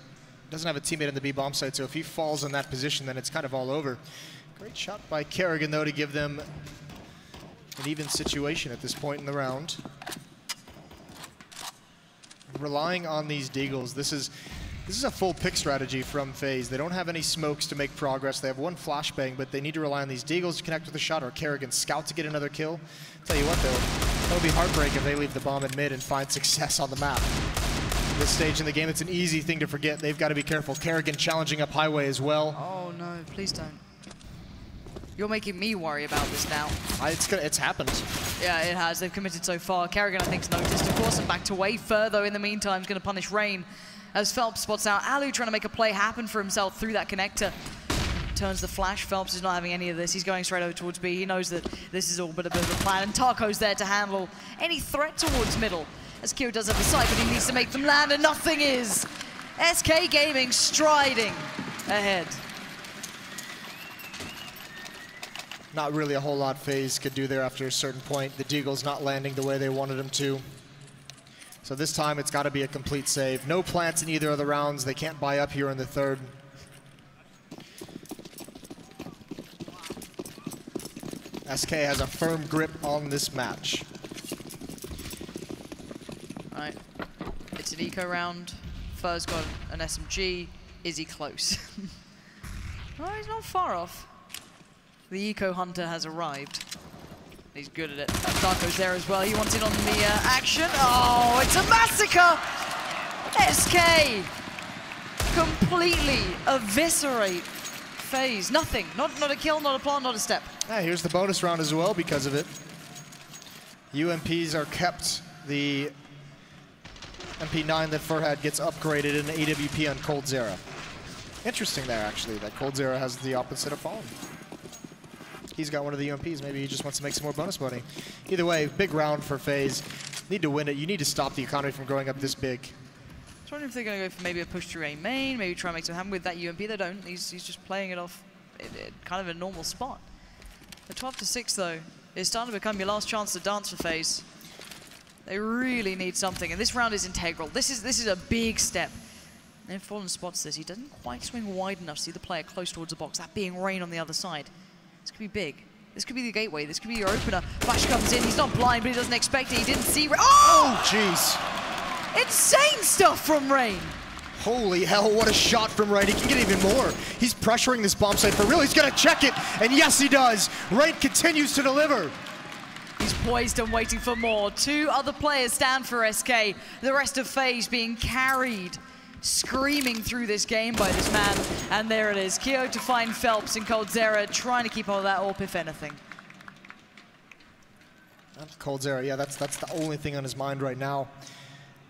doesn't have a teammate in the B bomb site, so if he falls in that position, then it's kind of all over. Great shot by Karrigan, though, to give them an even situation at this point in the round. Relying on these deagles, this is a full pick strategy from FaZe. They don't have any smokes to make progress. They have one flashbang, but they need to rely on these deagles to connect with a shot, or Karrigan scout to get another kill. Tell you what, though, it'll be heartbreak if they leave the bomb in mid and find success on the map. This stage in the game, it's an easy thing to forget. They've got to be careful. Karrigan challenging up highway as well. Oh no, please don't. You're making me worry about this now. It's happened. Yeah, it has. They've committed so far. Karrigan, I think, has noticed, of course, and backed away further in the meantime. He's going to punish Rain as Phelps spots out Alu trying to make a play happen for himself through that connector. Turns the flash. Phelps is not having any of this. He's going straight over towards B. He knows that this is all but a bit of a plan, and Taco's there to handle any threat towards middle. As Keo does have the sight, but he needs to make them land, and nothing is. SK Gaming striding ahead. Not really a whole lot FaZe could do there after a certain point. The deagle's not landing the way they wanted him to. So this time it's got to be a complete save. No plants in either of the rounds. They can't buy up here in the third. SK has a firm grip on this match. Right, it's an eco round. Fer's got an SMG. Is he close? Well, he's not far off. The eco hunter has arrived. He's good at it. Darko's there as well. He wants in on the action. Oh, it's a massacre! SK completely eviscerate FaZe. Nothing. Not a kill, not a plant, not a step. Yeah, here's the bonus round as well because of it. UMPs are kept. The MP9 that FaZe gets upgraded in the AWP on coldzera. Interesting there, actually, that coldzera has the opposite of Fallen. He's got one of the UMPs. Maybe he just wants to make some more bonus money. Either way, big round for FaZe. Need to win it. You need to stop the economy from growing up this big. I was wondering if they're going to go for maybe a push to A main, maybe try and make some happen with that UMP. They don't. He's just playing it off in kind of a normal spot. The 12-6, though, is starting to become your last chance to dance for FaZe. They really need something, and this round is integral. This is a big step. And if Fallen spots this, he doesn't quite swing wide enough to see the player close towards the box, that being Rain on the other side. This could be big. This could be the gateway. This could be your opener. Flash comes in. He's not blind, but he doesn't expect it. He didn't see Rain. Oh, jeez. Insane stuff from Rain. Holy hell, what a shot from Rain. He can get even more. He's pressuring this bomb site for real. He's going to check it, and yes, he does. Rain continues to deliver. He's poised and waiting for more. 2 other players stand for SK. The rest of FaZe being carried, screaming through this game by this man. And there it is. Keo to find Phelps and coldzera trying to keep hold of that AWP if anything. coldzera, yeah, that's the only thing on his mind right now.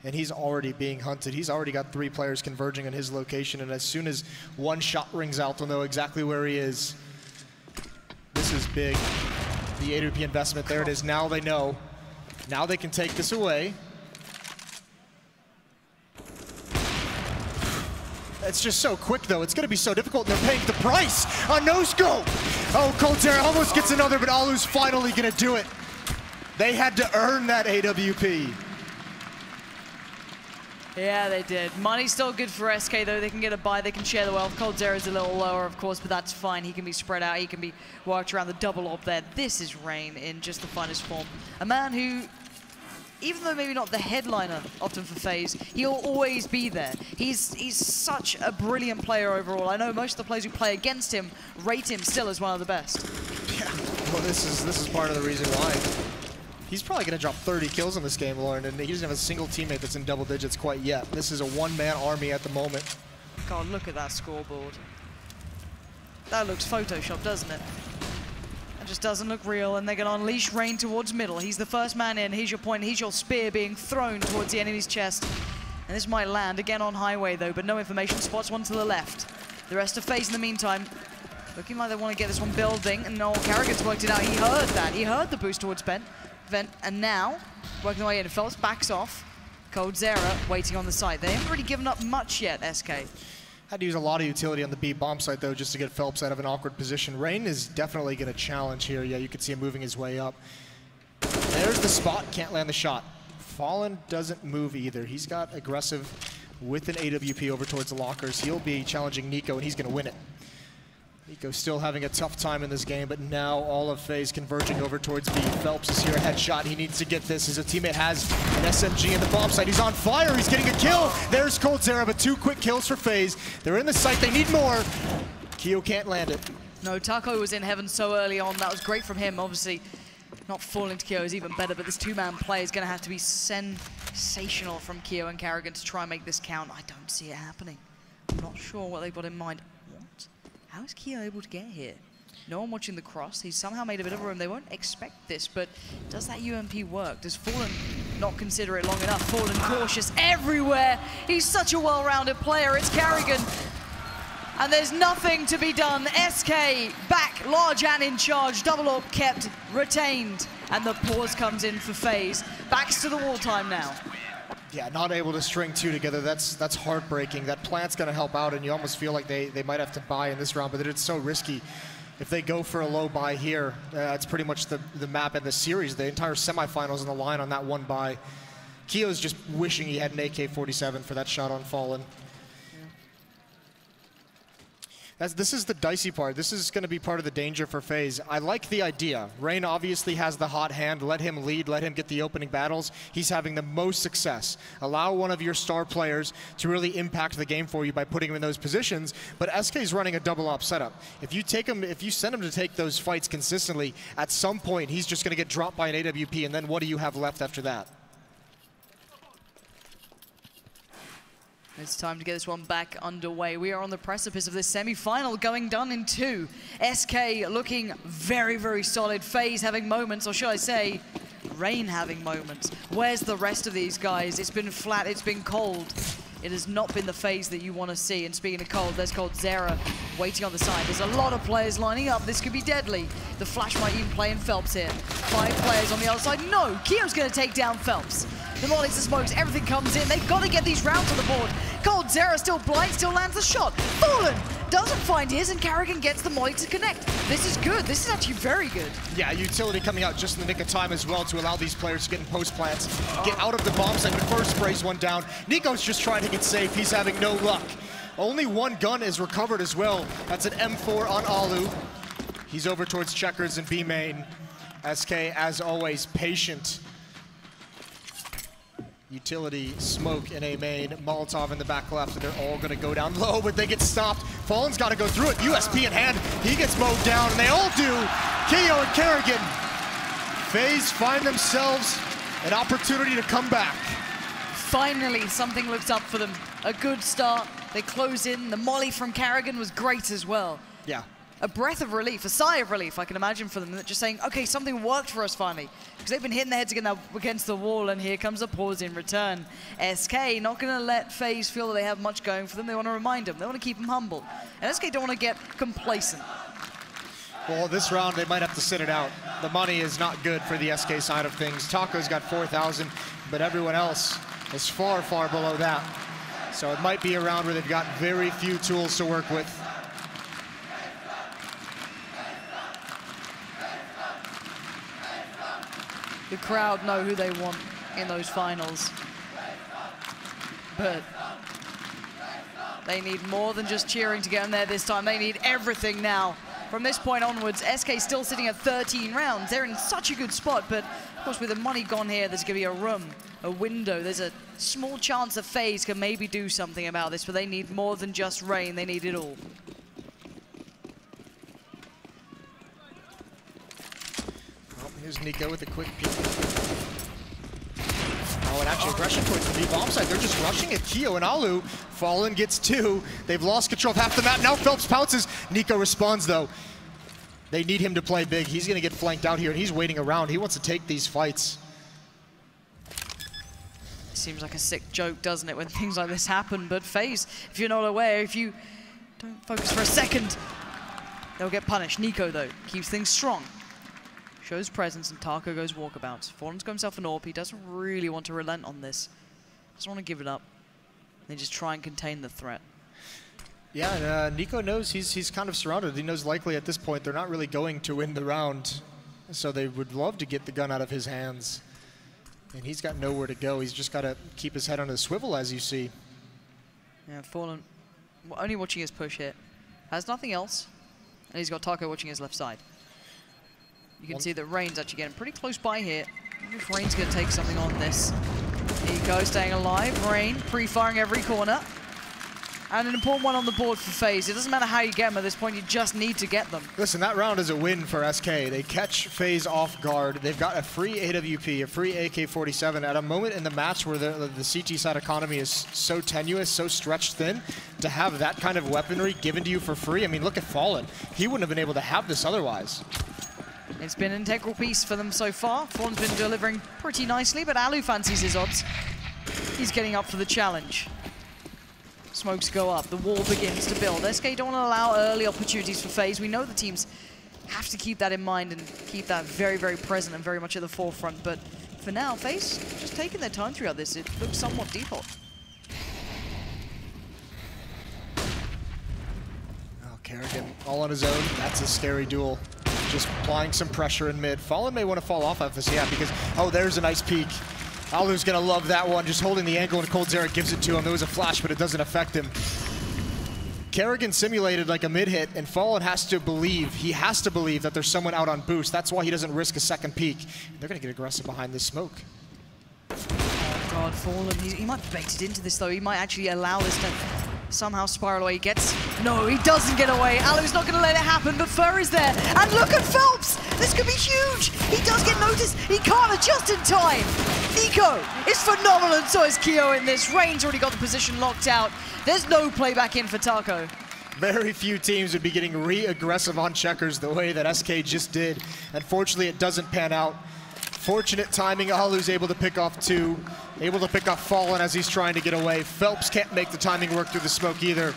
And he's already being hunted. He's already got 3 players converging in his location, and as soon as one shot rings out, they'll know exactly where he is. This is big. The AWP investment, there it is. Now they know. Now they can take this away. It's just so quick, though. It's going to be so difficult, and they're paying the price on no-scope. Oh, coldzera almost gets another, but Alu's finally going to do it. They had to earn that AWP. Yeah, they did. Money's still good for SK, though. They can get a buy. They can share the wealth. coldzera's a little lower, of course, but that's fine. He can be spread out. He can be worked around the double up there. This is Rain in just the finest form. A man who, even though maybe not the headliner often for FaZe, he'll always be there. He's such a brilliant player overall. I know most of the players who play against him rate him still as one of the best. Yeah, well, this is part of the reason why. He's probably going to drop 30 kills in this game, Lauren, and he doesn't have a single teammate that's in double digits quite yet. This is a one-man army at the moment. God, look at that scoreboard. That looks Photoshopped, doesn't it? It just doesn't look real, and they're going to unleash Rain towards middle. He's the first man in. Here's your point. Here's your spear being thrown towards the enemy's chest. And this might land again on highway, though, but no information. Spots one to the left. The rest of FaZe in the meantime, looking like they want to get this one building, and no, Carrigan's worked it out. He heard that. He heard the boost towards Vent, and now, working their way in, Phelps backs off. coldzera waiting on the site. They haven't really given up much yet, SK. Had to use a lot of utility on the B bomb site, though, just to get Phelps out of an awkward position. Rain is definitely going to challenge here. Yeah, you can see him moving his way up. There's the spot. Can't land the shot. Fallen doesn't move either. He's got aggressive with an AWP over towards the lockers. He'll be challenging Nico, and he's going to win it. Nico still having a tough time in this game, but now all of FaZe converging over towards B. Phelps is here, a headshot. He needs to get this as a teammate has an SMG in the bomb site. He's on fire. He's getting a kill. There's coldzera, but 2 quick kills for FaZe. They're in the site. They need more. Keo can't land it. No, Taco was in heaven so early on. That was great from him. Obviously, not falling to Keo is even better, but this 2-man play is going to have to be sensational from Keo and Carrigan to try and make this count. I don't see it happening. I'm not sure what they've got in mind. How is Keo able to get here? No one watching the cross. He's somehow made a bit of room. They won't expect this, but does that UMP work? Does Fallen not consider it long enough? Fallen cautious everywhere. He's such a well-rounded player. It's Carrigan. And there's nothing to be done. SK back, large and in charge. Double up kept, retained. And the pause comes in for FaZe. Backs to the wall time now. Yeah, not able to string 2 together. That's heartbreaking. That plant's going to help out, and you almost feel like they might have to buy in this round, but it's so risky. If they go for a low buy here, it's pretty much the map and the series. The entire semifinals on the line on that one buy. Keo's just wishing he had an AK-47 for that shot on Fallen. This is the dicey part. This is going to be part of the danger for FaZe. I like the idea. Rain obviously has the hot hand. Let him lead. Let him get the opening battles. He's having the most success. Allow one of your star players to really impact the game for you by putting him in those positions. But SK is running a double op setup. If you send him to take those fights consistently, at some point he's just going to get dropped by an AWP, and then what do you have left after that? It's time to get this one back underway. We are on the precipice of this semi-final going down in 2. SK looking very, very solid. FaZe having moments, or should I say, Rain having moments. Where's the rest of these guys? It's been flat, it's been cold. It has not been the FaZe that you want to see. And speaking of cold, there's coldzera waiting on the side. There's a lot of players lining up. This could be deadly. The flash might even play in Phelps here. 5 players on the other side. No, Keo's going to take down Phelps. The mollies, the smokes, everything comes in. They've got to get these rounds on the board. coldzera still blind, still lands the shot. Fallen doesn't find his, and Carrigan gets the molly to connect. This is good. This is actually very good. Yeah, utility coming out just in the nick of time as well to allow these players to get in post plants, get out of the bomb site, but first sprays one down. Nico's just trying to get safe. He's having no luck. Only 1 gun is recovered as well. That's an M4 on Alu. He's over towards checkers and B main. SK, as always, patient. Utility, smoke in A main, Molotov in the back left, and they're all going to go down low, but they get stopped. Fallen's got to go through it. USP in hand, he gets mowed down, and they all do. Keo and Carrigan FaZe find themselves an opportunity to come back. Finally, something looks up for them. A good start. They close in. The molly from Karrigan was great as well. Yeah. A breath of relief, a sigh of relief, I can imagine for them. Just saying, okay, something worked for us finally. Because they've been hitting their heads against the wall, and here comes a pause in return. SK not going to let FaZe feel that they have much going for them. They want to remind them. They want to keep them humble. And SK don't want to get complacent. Well, this round, they might have to sit it out. The money is not good for the SK side of things. Taco's got 4,000, but everyone else is far, far below that. So it might be a round where they've got very few tools to work with. The crowd know who they want in those finals. But they need more than just cheering to get in there this time. They need everything now. From this point onwards, SK still sitting at 13 rounds. They're in such a good spot, but of course with the money gone here, there's going to be a room, a window. There's a small chance that FaZe can maybe do something about this, but they need more than just rain. They need it all. Well, here's Nico with a quick peek. Oh, and actually aggression towards the B bomb side. They're just rushing at Keo and Alu. Fallen gets 2. They've lost control of half the map. Now Phelps pounces. Nico responds, though. They need him to play big. He's going to get flanked out here, and he's waiting around. He wants to take these fights. Seems like a sick joke, doesn't it, when things like this happen? But FaZe, if you're not aware, if you don't focus for a second, they'll get punished. Nico, though, keeps things strong. Shows presence, and Taco goes walkabouts. Fallen's got himself an AWP. He doesn't really want to relent on this. Doesn't want to give it up. They just try and contain the threat. Yeah, and Nico knows he's kind of surrounded. He knows likely at this point they're not really going to win the round. So they would love to get the gun out of his hands. And he's got nowhere to go. He's just got to keep his head on the swivel, as you see. Yeah, Fallen only watching his push hit. Has nothing else. And he's got Taco watching his left side. You can see that Rain's actually getting pretty close by here. I wonder if Rain's going to take something on this. Nico staying alive. Rain pre-firing every corner. And an important one on the board for FaZe. It doesn't matter how you get them at this point, you just need to get them. Listen, that round is a win for SK. They catch FaZe off guard. They've got a free AWP, a free AK-47 at a moment in the match where the CT side economy is so tenuous, so stretched thin. To have that kind of weaponry given to you for free, I mean, look at Fallen. He wouldn't have been able to have this otherwise. It's been an integral piece for them so far. Fallen's been delivering pretty nicely, but Alu fancies his odds. He's getting up for the challenge. Smokes go up, the wall begins to build. SK don't want to allow early opportunities for FaZe. We know the teams have to keep that in mind and keep that very, very present and very much at the forefront. But for now, FaZe just taking their time throughout this. It looks somewhat default. Oh, Karrigan all on his own. That's a scary duel. Just applying some pressure in mid. Fallen may want to fall off of this, yeah, because, oh, there's a nice peek. Alu's going to love that one, just holding the angle, and coldzera gives it to him. There was a flash, but it doesn't affect him. Karrigan simulated like a mid-hit, and Fallen has to believe, that there's someone out on boost. That's why he doesn't risk a second peek. They're going to get aggressive behind this smoke. Oh, God, Fallen. He might be baited into this, though. He might actually allow this to somehow spiral away. He gets... No, he doesn't get away. Alu's not going to let it happen, but Fur is there. And look at Phelps! This could be huge! He does get noticed. He can't adjust in time. Nico is phenomenal, and so is Keo in this. Rain's already got the position locked out. There's no play back in for Taco. Very few teams would be getting re-aggressive on checkers the way that SK just did. Unfortunately, it doesn't pan out. Fortunate timing, Alu's able to pick off 2. Able to pick off Fallen as he's trying to get away. Phelps can't make the timing work through the smoke either.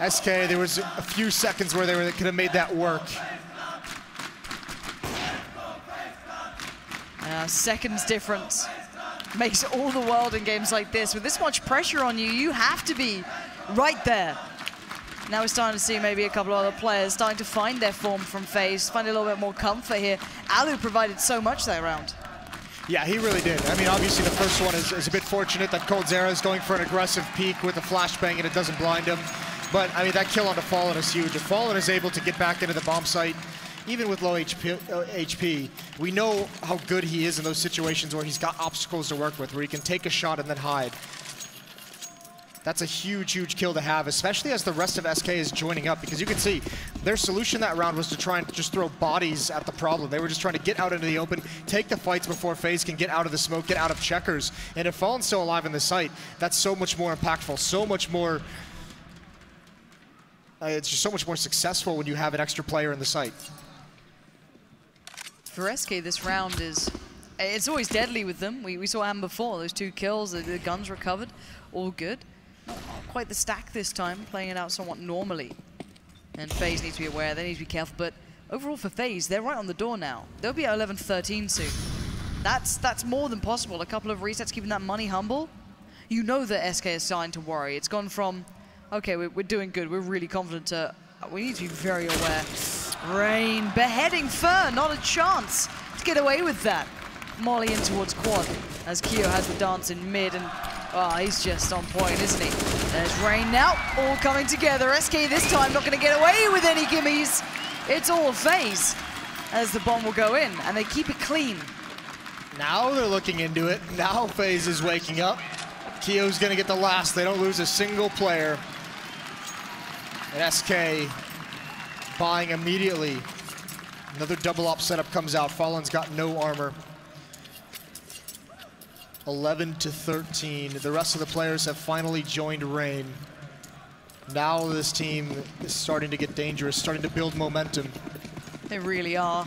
SK, there was a few seconds where they could have made that work. Seconds difference makes all the world in games like this. With this much pressure on you, you have to be right there. Now we're starting to see maybe a couple of other players starting to find their form from FaZe, find a little bit more comfort here. Alu provided so much that round. Yeah, he really did. I mean, obviously the first one is a bit fortunate that coldzera is going for an aggressive peek with a flashbang and it doesn't blind him. But, I mean, that kill onto Fallen is huge. If Fallen is able to get back into the bomb site, even with low HP, we know how good he is in those situations where he's got obstacles to work with, where he can take a shot and then hide. That's a huge, huge kill to have, especially as the rest of SK is joining up, because you can see their solution that round was to try and just throw bodies at the problem. They were just trying to get out into the open, take the fights before FaZe can get out of the smoke, get out of checkers. And if Fallen's still alive in the site, that's so much more impactful, so much more... it's just so much more successful when you have an extra player in the site. For SK, this round is... It's always deadly with them. We saw him before. Those 2 kills, the guns recovered, all good. Not quite the stack this time, playing it out somewhat normally. And FaZe needs to be aware, they need to be careful. But overall for FaZe, they're right on the door now. They'll be at 11-13 soon. That's more than possible. A couple of resets, keeping that money humble. You know that SK is starting to worry. It's gone from, okay, we're doing good, we're really confident to, we need to be very aware. Rain, beheading Fur, not a chance to get away with that. Molly in towards quad, as Keo has the dance in mid, and he's just on point, isn't he? There's Rain now, all coming together. SK this time not going to get away with any gimmies. It's all FaZe, as the bomb will go in, and they keep it clean. Now they're looking into it. Now FaZe is waking up. Keo's going to get the last. They don't lose a single player. And SK buying immediately. Another double op setup comes out. Fallen's got no armor. 11-13. The rest of the players have finally joined Rain. Now this team is starting to get dangerous, starting to build momentum. They really are.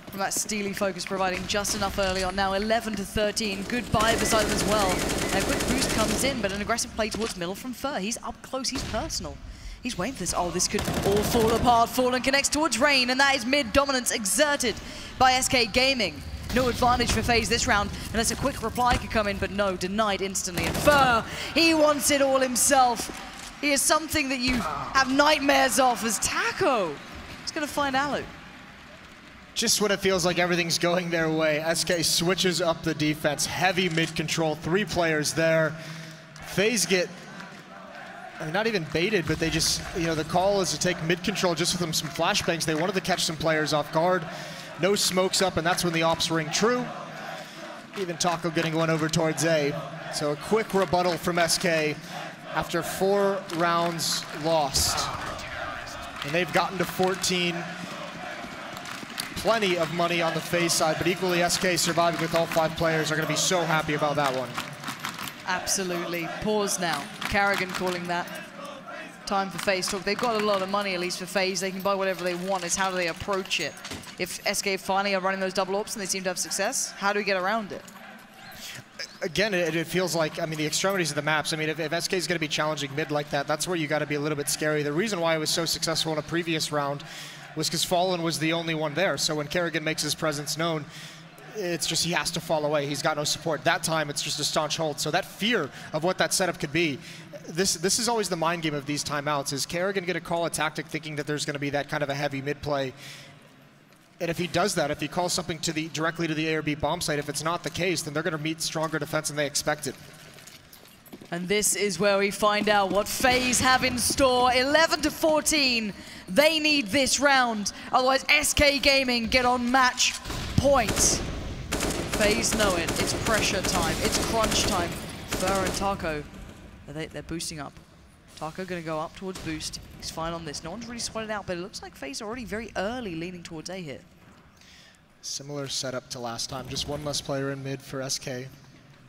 From that steely focus providing just enough early on. Now 11-13. Good buy beside them as well. And a quick boost comes in, but an aggressive play towards middle from Fur. He's up close, he's personal. He's waiting for this. Oh, this could all fall apart. Fallen connects towards Rain, and that is mid dominance exerted by SK Gaming. No advantage for FaZe this round, unless a quick reply could come in, but no, denied instantly. And Fur, he wants it all himself. He is something that you have nightmares of as Taco. He's going to find Alu. Just when it feels like everything's going their way, SK switches up the defense. Heavy mid control, 3 players there. FaZe get, I mean, not even baited, but they just, you know, the call is to take mid control just with them some flashbangs. They wanted to catch some players off guard. No smokes up, and that's when the ops ring true. Even Taco getting one over towards A. So a quick rebuttal from SK after 4 rounds lost. And they've gotten to 14. Plenty of money on the FaZe side, but equally SK surviving with all 5 players are going to be so happy about that one. Absolutely. Pause now. Carrigan calling that. Time for FaZe talk. They've got a lot of money, at least for FaZe. They can buy whatever they want. It's how do they approach it. If SK finally are running those double ops and they seem to have success, how do we get around it? Again, it feels like, I mean, the extremities of the maps. I mean, if SK is going to be challenging mid like that, that's where you got to be a little bit scary. The reason why it was so successful in a previous round was because Fallen was the only one there. So when Carrigan makes his presence known, it's just he has to fall away. He's got no support. That time, it's just a staunch hold. So that fear of what that setup could be, this is always the mind game of these timeouts. Is Carrigan going to call a tactic thinking that there's going to be that kind of a heavy mid play? And if he does that, if he calls something to the directly to the A or B bomb site, if it's not the case, then they're going to meet stronger defense than they expected. And this is where we find out what FaZe have in store. 11-14. They need this round. Otherwise, SK Gaming get on match point. FaZe know it. It's pressure time. It's crunch time. Fur and Taco, they're boosting up. Taco going to go up towards boost. He's fine on this. No one's really spotted out, but it looks like FaZe are already very early leaning towards A here. Similar setup to last time. Just one less player in mid for SK.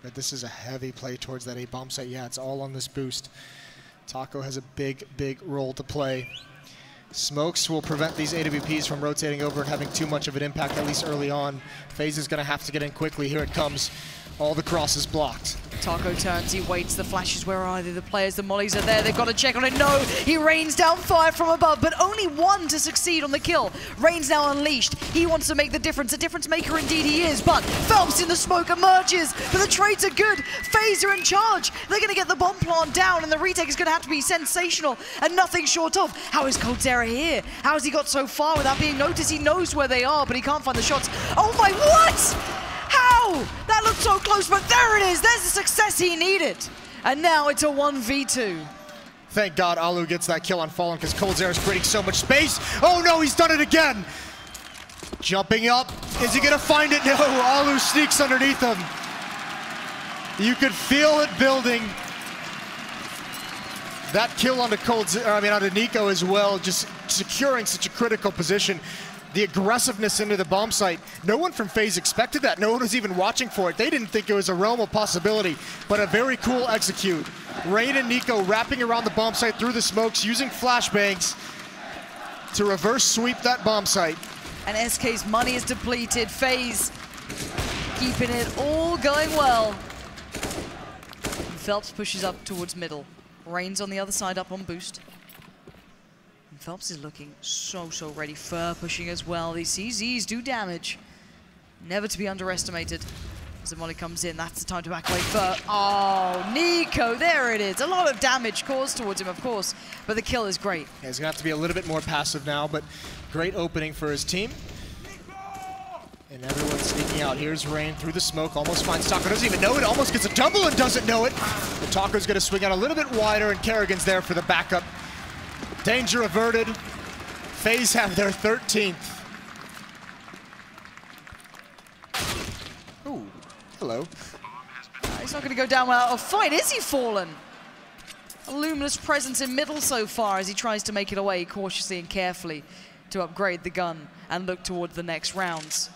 But this is a heavy play towards that A bomb site. Yeah, it's all on this boost. Taco has a big, big role to play. Smokes will prevent these AWPs from rotating over and having too much of an impact, at least early on. FaZe is going to have to get in quickly. Here it comes. All the crosses blocked. Taco turns, he waits, the flashes, where are they? The players, the mollies are there, they've got to check on it. No, he rains down fire from above, but only one to succeed on the kill. Rain's now unleashed. He wants to make the difference. A difference maker indeed he is, but Phelps in the smoke emerges, but the trades are good. FaZe are in charge. They're going to get the bomb plant down, and the retake is going to have to be sensational and nothing short of. How is Coldzera here? How has he got so far without being noticed? He knows where they are, but he can't find the shots. Oh my, what? How? That looked so close, but there it is. There's the success he needed. And now it's a 1v2. Thank God Alu gets that kill on Fallen because Coldzera is creating so much space. Oh no, he's done it again. Jumping up. Is he going to find it? No, Alu sneaks underneath him. You could feel it building. That kill onto onto Nico as well, just securing such a critical position. The aggressiveness into the bomb site. No one from FaZe expected that. No one was even watching for it. They didn't think it was a realm of possibility, but a very cool execute. Rain and Nico wrapping around the bomb site through the smokes, using flashbangs to reverse sweep that bomb site. And SK's money is depleted. FaZe keeping it all going well. Phelps pushes up towards middle. Rain's on the other side up on boost. And Phelps is looking so ready. Fur pushing as well. These CZs do damage. Never to be underestimated. As the molly comes in, that's the time to back away. Fur. Oh, Nico, there it is. A lot of damage caused towards him, of course, but the kill is great. Yeah, he's gonna have to be a little bit more passive now, but great opening for his team. And everyone's sneaking out. Here's Rain through the smoke, almost finds Taco, doesn't even know it, almost gets a double and doesn't know it. But Taco's gonna swing out a little bit wider, and Kerrigan's there for the backup. Danger averted. FaZe have their 13th. Ooh, hello. He's not gonna go down without a fight, is he, Fallen? A luminous presence in middle so far as he tries to make it away cautiously and carefully to upgrade the gun and look toward the next rounds.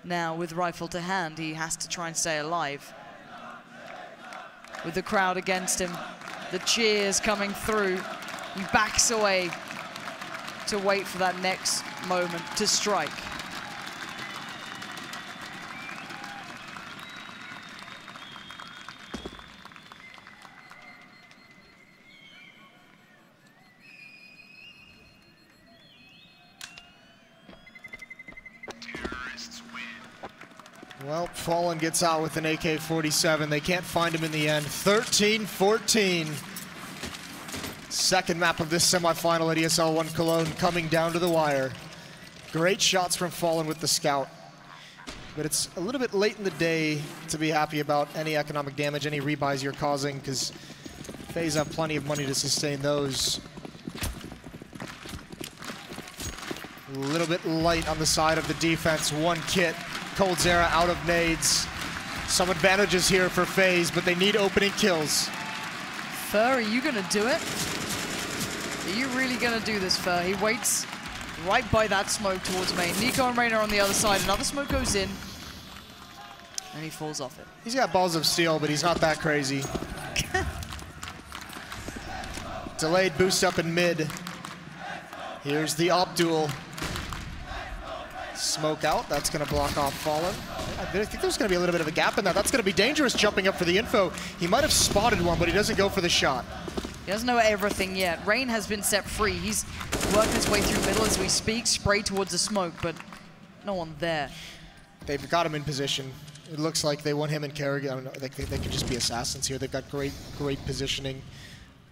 Now, with rifle to hand, he has to try and stay alive. With the crowd against him, the cheers coming through, he backs away to wait for that next moment to strike. Well, Fallen gets out with an AK-47. They can't find him in the end. 13-14. Second map of this semifinal at ESL One Cologne coming down to the wire. Great shots from Fallen with the scout. But it's a little bit late in the day to be happy about any economic damage, any rebuys you're causing, because FaZe have plenty of money to sustain those. A little bit light on the side of the defense. One kit. coldzera out of nades. Some advantages here for FaZe, but they need opening kills. Fur, are you gonna do it? Are you really gonna do this, Fur? He waits right by that smoke towards main. Nico and Rain are on the other side. Another smoke goes in, and he falls off it. He's got balls of steel, but he's not that crazy. Delayed boost up in mid. Here's the op duel. Smoke out, that's gonna block off Fallen. I think there's gonna be a little bit of a gap in that. That's gonna be dangerous jumping up for the info. He might have spotted one, but he doesn't go for the shot. He doesn't know everything yet. Rain has been set free. He's working his way through middle as we speak, spray towards the smoke, but no one there. They've got him in position. It looks like they want him and Kerrigan. I don't know, they could just be assassins here. They've got great positioning.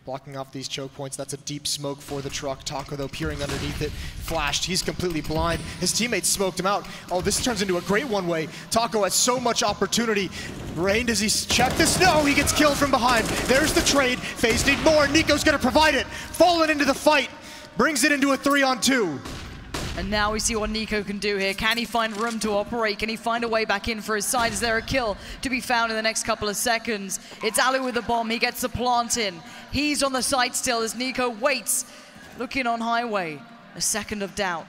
Blocking off these choke points. That's a deep smoke for the truck. Taco, though, peering underneath it. Flashed. He's completely blind. His teammates smoked him out. Oh, this turns into a great one-way. Taco has so much opportunity. Rain, does he check this? No, he gets killed from behind. There's the trade. FaZe need more. Nico's going to provide it. Fallen into the fight. Brings it into a 3-on-2. And now we see what Nico can do here. Can he find room to operate? Can he find a way back in for his side? Is there a kill to be found in the next couple of seconds? It's Alu with the bomb. He gets the plant in. He's on the site still as Nico waits, looking on highway. A second of doubt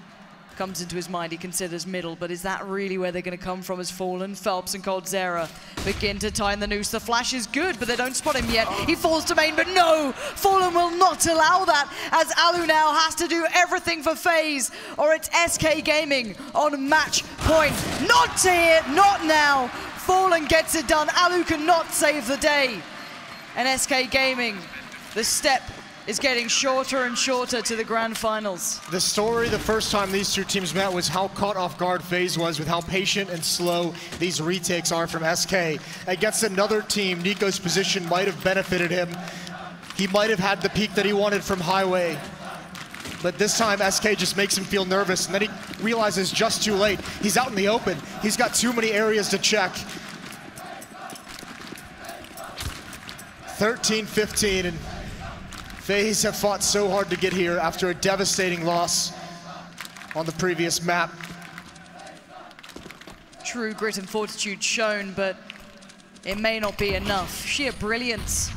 comes into his mind. He considers middle, but is that really where they're going to come from as Fallen? Phelps and coldzera begin to tie in the noose. The flash is good, but they don't spot him yet. He falls to main, but no! Fallen will not allow that, as Alu now has to do everything for FaZe, or it's SK Gaming on match point. Not here, not now! Fallen gets it done. Alu cannot save the day. And SK Gaming, the step is getting shorter and shorter to the grand finals. The story the first time these two teams met was how caught off guard FaZe was with how patient and slow these retakes are from SK. Against another team, Nico's position might have benefited him. He might have had the peak that he wanted from highway. But this time, SK just makes him feel nervous, and then he realizes just too late. He's out in the open. He's got too many areas to check. 13-15, and FaZe have fought so hard to get here after a devastating loss on the previous map. True grit and fortitude shown, but it may not be enough. Sheer brilliance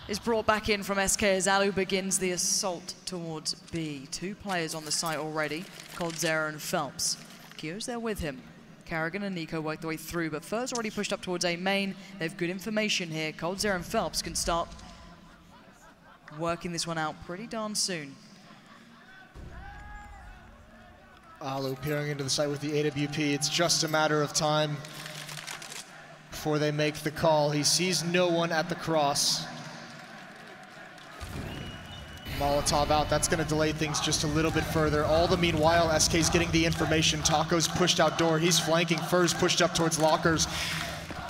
is brought back in from SK as Alu begins the assault towards B. 2 players on the site already, coldzera and Phelps. Kio's there with him. Karrigan and Nico work their way through, but Fur's already pushed up towards A main. They have good information here. coldzera and Phelps can start working this one out pretty darn soon. Alu peering into the site with the AWP. It's just a matter of time before they make the call. He sees no one at the cross. Molotov out, that's gonna delay things just a little bit further. All the meanwhile, SK's getting the information. Taco's pushed outdoor, he's flanking. Fur's pushed up towards lockers.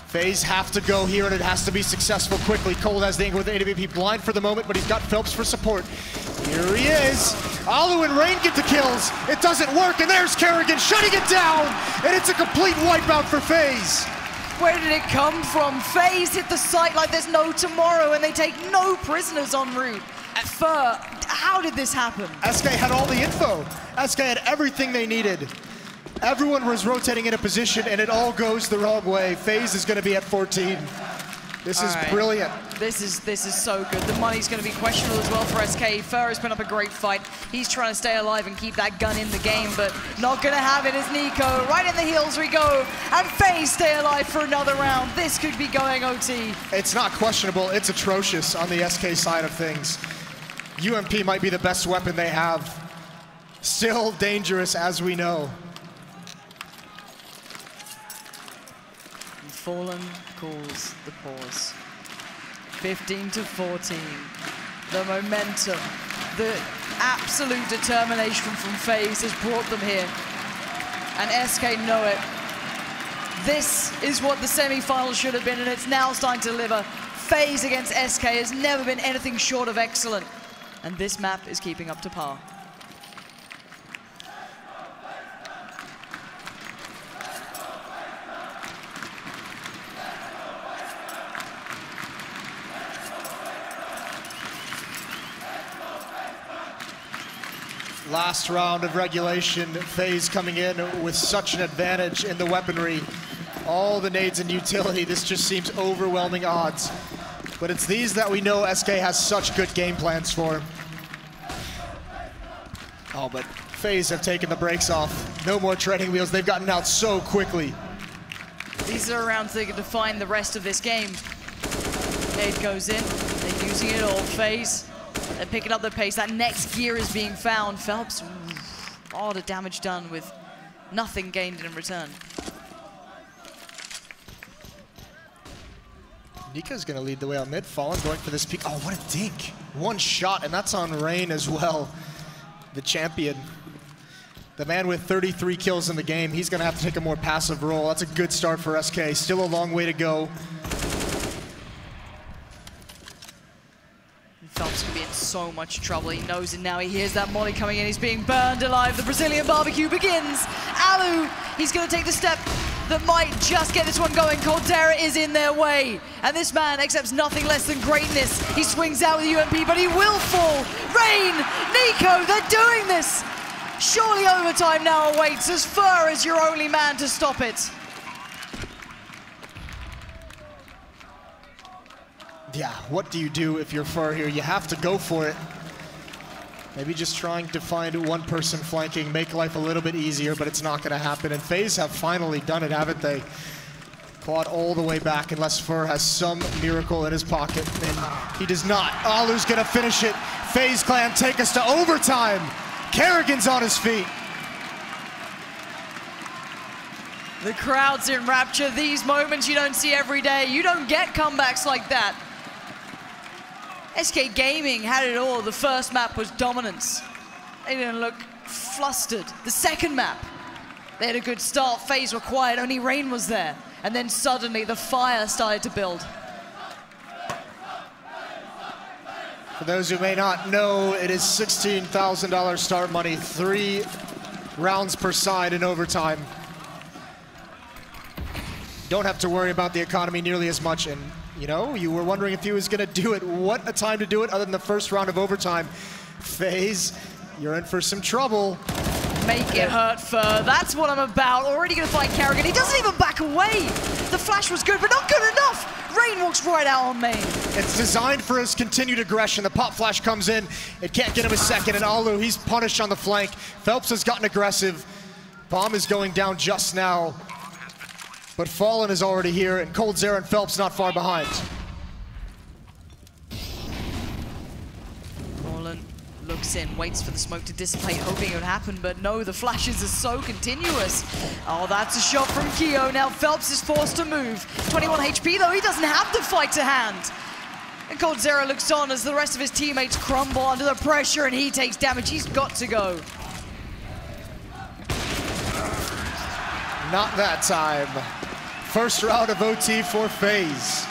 FaZe have to go here, and it has to be successful quickly. Cole has the angle with the AWP, blind for the moment, but he's got Phelps for support. Here he is. Alu and Rain get the kills. It doesn't work, and there's Karrigan shutting it down, and it's a complete wipeout for FaZe. Where did it come from? FaZe hit the site like there's no tomorrow, and they take no prisoners en route. Fur, how did this happen? SK had all the info. SK had everything they needed. Everyone was rotating in a position, and it all goes the wrong way. FaZe is going to be at 14. This is brilliant. This is so good. The money's going to be questionable as well for SK. Fur has put up a great fight. He's trying to stay alive and keep that gun in the game, but not going to have it is Nico. Right in the heels we go, and FaZe stay alive for another round. This could be going OT. It's not questionable. It's atrocious on the SK side of things. UMP might be the best weapon they have. Still dangerous, as we know. Fallen calls the pause. 15-14. The momentum, the absolute determination from FaZe has brought them here. And SK know it. This is what the semi-final should have been, and it's now starting to deliver. FaZe against SK has never been anything short of excellent. And this map is keeping up to par. Last round of regulation, FaZe coming in with such an advantage in the weaponry. All the nades and utility, this just seems overwhelming odds. But it's these that we know SK has such good game plans for. Oh, but FaZe have taken the brakes off. No more training wheels, they've gotten out so quickly. These are rounds that can define the rest of this game. Nade goes in, they're using it all. FaZe, they're picking up the pace. That next gear is being found. Phelps, all the damage done with nothing gained in return. Nico's gonna lead the way out mid. Fallen going for this peek. Oh, what a dink. One shot, and that's on Rain as well. The champion. The man with 33 kills in the game. He's gonna have to take a more passive role. That's a good start for SK. Still a long way to go. Phelps can be in so much trouble. He knows it now. He hears that molly coming in. He's being burned alive. The Brazilian barbecue begins. Alu, he's going to take the step that might just get this one going. coldzera is in their way. And this man accepts nothing less than greatness. He swings out with UMP, but he will fall. Rain, Nico, they're doing this. Surely overtime now awaits as Fur is your only man to stop it. Yeah, what do you do if you're Fur here? You have to go for it. Maybe just trying to find one person flanking, make life a little bit easier, but it's not going to happen. And FaZe have finally done it, haven't they? Clawed all the way back unless Fur has some miracle in his pocket. And he does not. Alu's going to finish it. FaZe clan take us to overtime. Karrigan's on his feet. The crowd's in rapture. These moments you don't see every day. You don't get comebacks like that. SK Gaming had it all. The first map was dominance. They didn't look flustered. The second map, they had a good start. FaZe were quiet, only Rain was there. And then suddenly the fire started to build. For those who may not know, it is $16,000 start money, 3 rounds per side in overtime. Don't have to worry about the economy nearly as much. And you know, you were wondering if he was going to do it. What a time to do it other than the first round of overtime. FaZe, you're in for some trouble. Make it hurt, Fur. That's what I'm about. Already going to fight Karrigan. He doesn't even back away. The flash was good, but not good enough. Rain walks right out on main. It's designed for his continued aggression. The pop flash comes in. It can't get him a second, and Alu, he's punished on the flank. Phelps has gotten aggressive. Bomb is going down just now. But Fallen is already here, and coldzera and Phelps not far behind. Fallen looks in, waits for the smoke to dissipate, hoping it would happen, but no, the flashes are so continuous. Oh, that's a shot from Keo. Now Phelps is forced to move. 21 HP though, he doesn't have the fight to hand. And coldzera looks on as the rest of his teammates crumble under the pressure and he takes damage. He's got to go. Not that time. First round of OT for FaZe.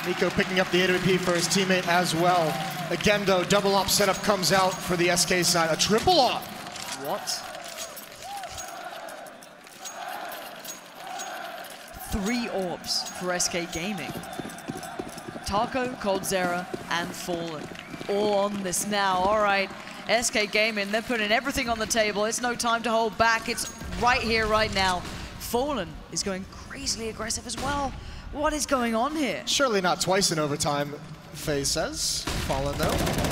Nico picking up the AWP for his teammate as well. Again though, double op setup comes out for the SK side. A triple op. What? 3 orbs for SK Gaming. Taco, coldzera, and Fallen. All on this now. All right, SK Gaming, they're putting everything on the table. It's no time to hold back. It's right here, right now. Fallen is going crazily aggressive as well. What is going on here? Surely not twice in overtime, FaZe says. Fallen though,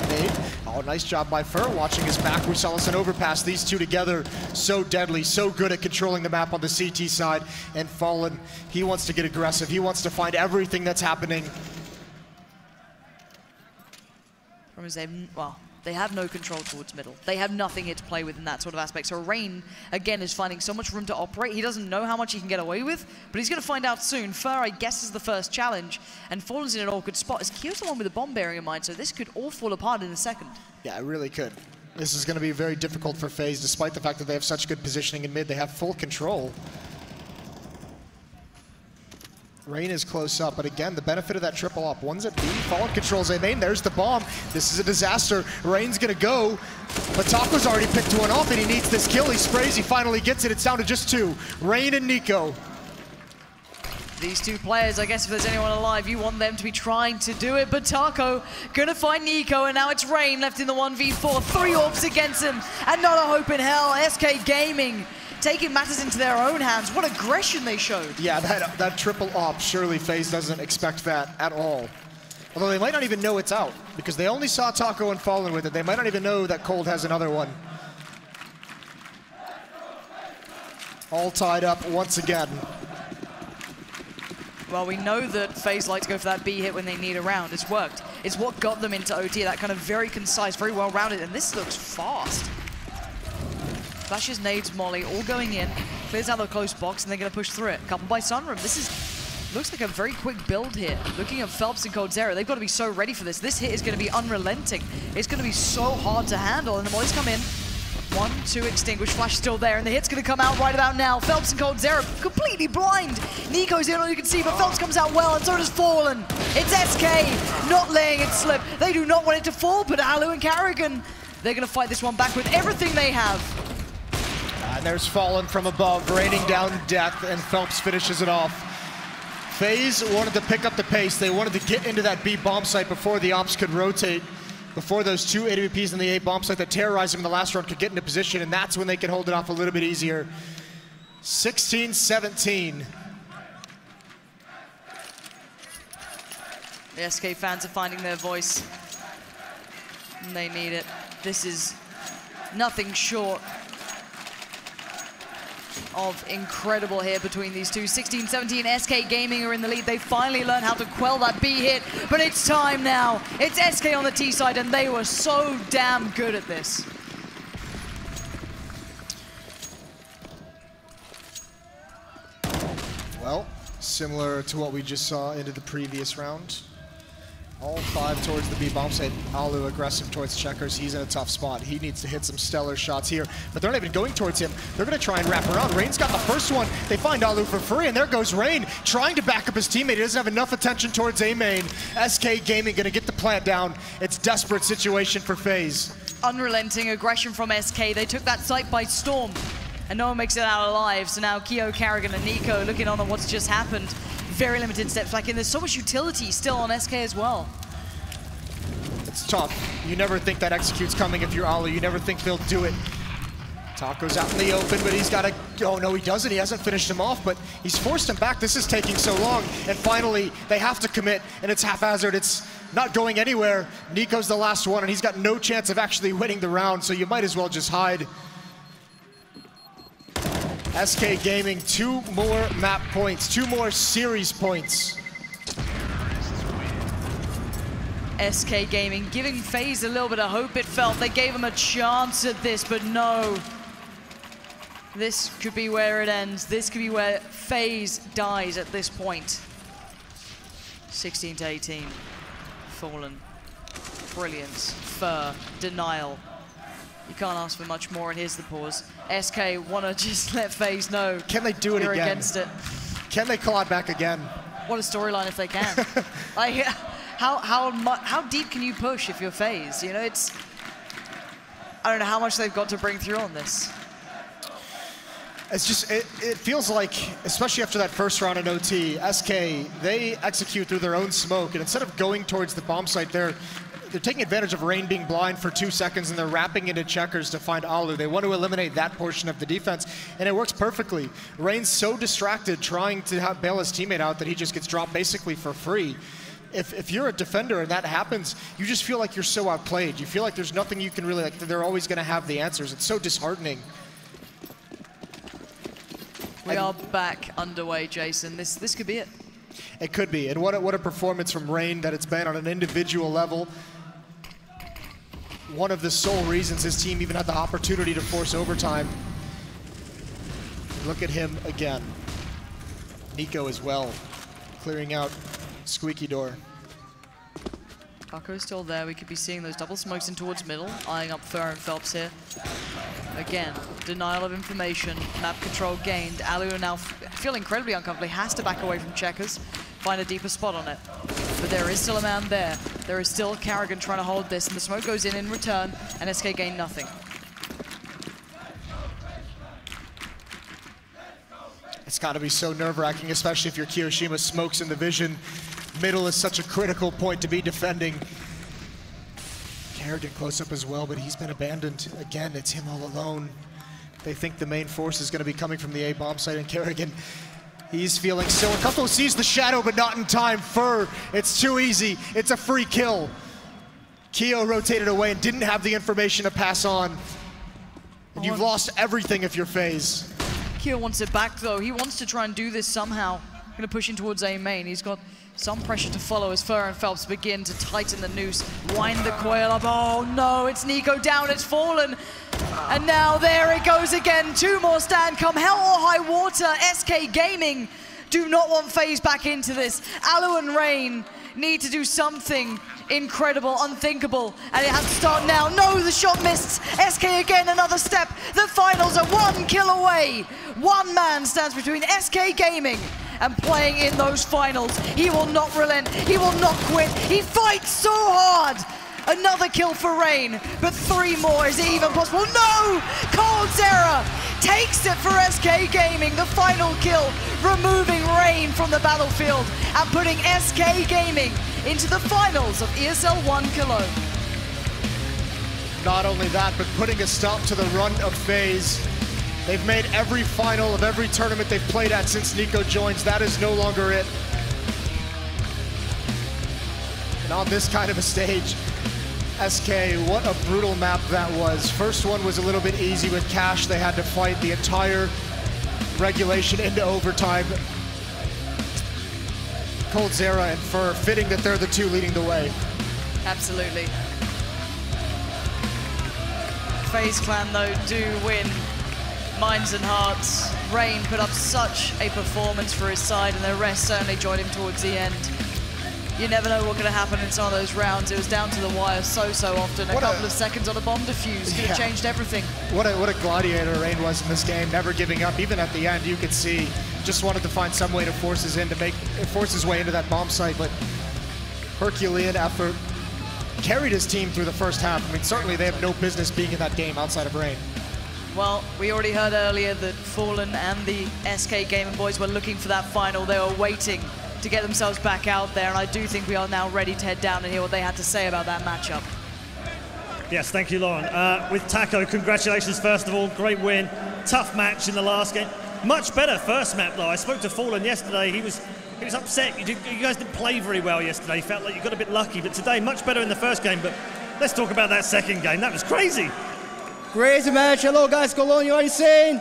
Nade. Oh, nice job by Fur, watching his back. We saw us an overpass. These two together, so deadly, so good at controlling the map on the CT side. And Fallen, he wants to get aggressive. He wants to find everything that's happening. Well, they have no control towards middle. They have nothing here to play with in that sort of aspect. So Rain, again, is finding so much room to operate. He doesn't know how much he can get away with, but he's going to find out soon. Fur, I guess, is the first challenge, and Fallen's in an awkward spot. As Keo's the one with the bomb bearing in mind, so this could all fall apart in a second. Yeah, it really could. This is going to be very difficult for FaZe, despite the fact that they have such good positioning in mid. They have full control. Rain is close up, but again, the benefit of that triple op. One's at B, Fallen controls A main, there's the bomb. This is a disaster. Rain's gonna go, but Taco's already picked one off and he needs this kill. He sprays, he finally gets it. It's down to just 2, Rain and Nico. These 2 players, I guess if there's anyone alive, you want them to be trying to do it, but Taco gonna find Nico, and now it's Rain left in the 1v4. 3 orbs against him, and not a hope in hell. SK Gaming taking matters into their own hands. What aggression they showed. Yeah, that triple op, surely FaZe doesn't expect that at all. Although they might not even know it's out, because they only saw Taco and Fallen with it. They might not even know that Cold has another one. All tied up once again. Well, we know that FaZe like to go for that B hit when they need a round. It's worked. It's what got them into OT, that kind of very concise, very well-rounded, and this looks fast. Flashes, nades, molly, all going in. Clears out the close box, and they're going to push through it. Coupled by Sunroom. This looks like a very quick build here. Looking at Phelps and coldzera, they've got to be so ready for this. This hit is going to be unrelenting. It's going to be so hard to handle, and the mollies come in. 1, 2, extinguish, flash still there, and the hit's going to come out right about now. Phelps and coldzera completely blind. Nico's the only one you can see, but Phelps comes out well, and so does Fallen. It's SK not letting it slip. They do not want it to fall, but Alu and Carrigan, they're going to fight this one back with everything they have. And there's Fallen from above, raining down death, and Phelps finishes it off. FaZe wanted to pick up the pace. They wanted to get into that B bomb site before the ops could rotate, before those 2 AWPs in the A bomb site that terrorized them in the last round could get into position, and that's when they could hold it off a little bit easier. 16-17. The SK fans are finding their voice, and they need it. This is nothing short of incredible here between these two. 16-17, SK Gaming are in the lead. They finally learned how to quell that B hit, but it's time now. It's SK on the T side, and they were so damn good at this. Well, similar to what we just saw into the previous round. All 5 towards the B bomb site. Alu aggressive towards Checkers. He's in a tough spot. He needs to hit some stellar shots here, but they're not even going towards him. They're going to try and wrap around. Rain's got the first one. They find Alu for free, and there goes Rain trying to back up his teammate. He doesn't have enough attention towards A main. SK Gaming going to get the plant down. It's a desperate situation for FaZe. Unrelenting aggression from SK. They took that site by storm, and no one makes it out alive. So now Keo, Carrigan, and Nico looking on what's just happened. Very limited steps back in. There's so much utility still on SK as well. It's tough. You never think that execute's coming if you're Alu. You never think they'll do it. Taco's out in the open, but he's got to... Oh, no, he doesn't. He hasn't finished him off, but he's forced him back. This is taking so long. And finally, they have to commit, and it's haphazard. It's not going anywhere. Nico's the last one, and he's got no chance of actually winning the round, so you might as well just hide. SK Gaming, 2 more map points, 2 more series points. SK Gaming giving FaZe a little bit of hope, it felt. They gave him a chance at this, but no. This could be where it ends. This could be where FaZe dies at this point. 16 to 18. Fallen. Brilliance. Fur. Denial. You can't ask for much more, and here's the pause. SK want to just let FaZe know. Can they do it you're again? Against it. Can they collide back again? What a storyline if they can. Like, how deep can you push if you're FaZe? You know, it's... I don't know how much they've got to bring through on this. It's just, it feels like, especially after that first round in OT, SK, they execute through their own smoke, and instead of going towards the bomb site, they're taking advantage of Rain being blind for 2 seconds, and they're wrapping into checkers to find Alu. They want to eliminate that portion of the defense, and it works perfectly. Rain's so distracted trying to bail his teammate out that he just gets dropped basically for free. If you're a defender and that happens, you just feel like you're so outplayed. You feel like there's nothing you can really, like, they're always going to have the answers. It's so disheartening. We are back underway, Jason. This could be it. It could be, and what a performance from Rain that it's been on an individual level. One of the sole reasons his team even had the opportunity to force overtime. Look at him again. Nico as well, clearing out Squeaky Door. Taco's still there. We could be seeing those double smokes in towards middle, eyeing up Fur and Phelps here. Again, denial of information, map control gained. Alu now feeling incredibly uncomfortable. He has to back away from checkers, find a deeper spot on it. But there is still a man there. There is still Karrigan trying to hold this, and the smoke goes in return, and SK gain nothing. It's got to be so nerve-wracking, especially if you're Kiyoshima. Smokes in the vision. Middle is such a critical point to be defending. Karrigan close up as well, but he's been abandoned. Again, it's him all alone. They think the main force is going to be coming from the A bomb site, and Karrigan, he's feeling so uncomfortable. Sees the shadow, but not in time. Fur, it's too easy. It's a free kill. Kyo rotated away and didn't have the information to pass on. And you've lost everything if you're FaZe. Kyo wants it back, though. He wants to try and do this somehow. Going to push in towards A main. He's got some pressure to follow as Fur and Phelps begin to tighten the noose, wind the coil up. Oh no, it's Nico down, it's Fallen. And now there it goes again. 2 more stand come hell or high water. SK Gaming do not want FaZe back into this. Alu and Rain need to do something incredible, unthinkable, and it has to start now. No, the shot missed. SK again, another step. The finals are 1 kill away. 1 man stands between SK Gaming and playing in those finals. He will not relent. He will not quit. He fights so hard. Another kill for Rain, but 3 more. Is it even possible? No! coldzera takes it for SK Gaming. The final kill, removing Rain from the battlefield and putting SK Gaming into the finals of ESL One Cologne. Not only that, but putting a stop to the run of FaZe. They've made every final of every tournament they've played at since Nico joins. That is no longer it. And on this kind of a stage, SK, what a brutal map that was. First one was a little bit easy with Cash. They had to fight the entire regulation into overtime. coldzera and Fur, fitting that they're the 2 leading the way. Absolutely. FaZe Clan, though, do win minds and hearts. Rain put up such a performance for his side, and the rest certainly joined him towards the end. You never know what could have happened in some of those rounds. It was down to the wire so often. A couple of seconds on a bomb defuse could have changed everything. What a gladiator Rain was in this game, never giving up. Even at the end, you could see, just wanted to find some way to force his way into that bomb site, but Herculean effort. Carried his team through the first half. I mean, certainly they have no business being in that game outside of Rain. Well, we already heard earlier that Fallen and the SK Gaming boys were looking for that final. They were waiting to get themselves back out there, and I do think we are now ready to head down and hear what they had to say about that matchup. Yes, thank you, Lauren. With Taco, congratulations, first of all. Great win. Tough match in the last game. Much better first map, though. I spoke to Fallen yesterday. He was upset. You guys didn't play very well yesterday. He felt like you got a bit lucky. But today, much better in the first game. But let's talk about that second game. That was crazy. Crazy match. Hello, guys. Cologne, you are insane.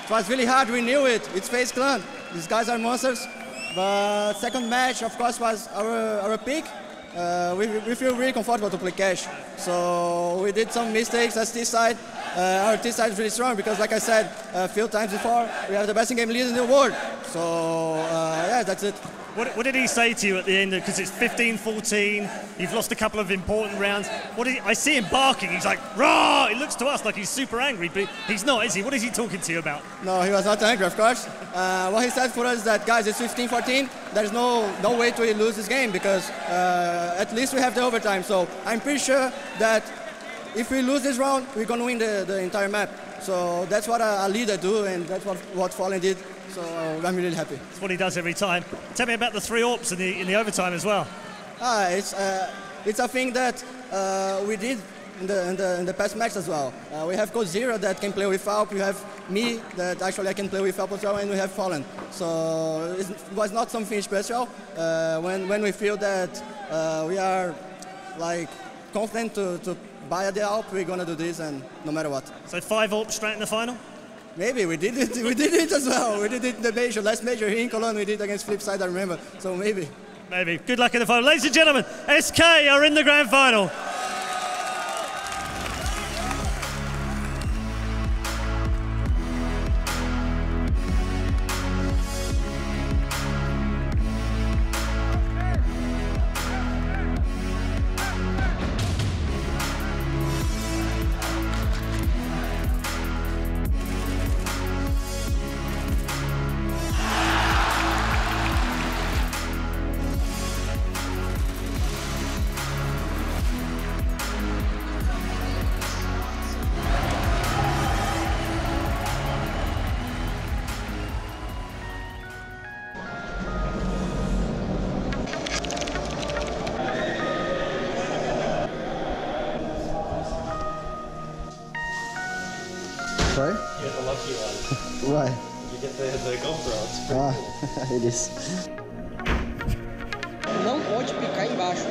It was really hard. We knew it. It's FaZe Clan. These guys are monsters. But second match, of course, was our pick. We feel really comfortable to play Cash. So we did some mistakes as T-side. Our T-side is really strong because, like I said a few times before, we have the best in-game lead in the world. So, yeah, that's it. What did he say to you at the end? Because it's 15-14, you've lost a couple of important rounds. I see him barking. He's like, rah! It looks to us like he's super angry, but he's not, is he? What is he talking to you about? No, he was not angry, of course. What he said for us is that, guys, it's 15-14. There's no way to lose this game because at least we have the overtime. So I'm pretty sure that if we lose this round, we're going to win the entire map. So that's what a leader do, and that's what Fallen did. So I'm really happy. That's what he does every time. Tell me about the 3 AWPs in the overtime as well. It's a thing that we did in the past match as well. We have Code Zero that can play with AWP. We have me that actually I can play with AWP as well, and we have Fallen. So it was not something special. When we feel that we are like confident to buy the AWP, we're gonna do this, and no matter what. So 5 AWPs straight in the final? Maybe we did it. We did it as well. We did it in the major, last major here in Cologne. We did it against Flipside, I remember. So maybe. Maybe. Good luck in the final, ladies and gentlemen. SK are in the grand final. Sorry? You get the lucky one. Why? You get the GoPro. It's pretty cool. It is. Não pode picar embaixo.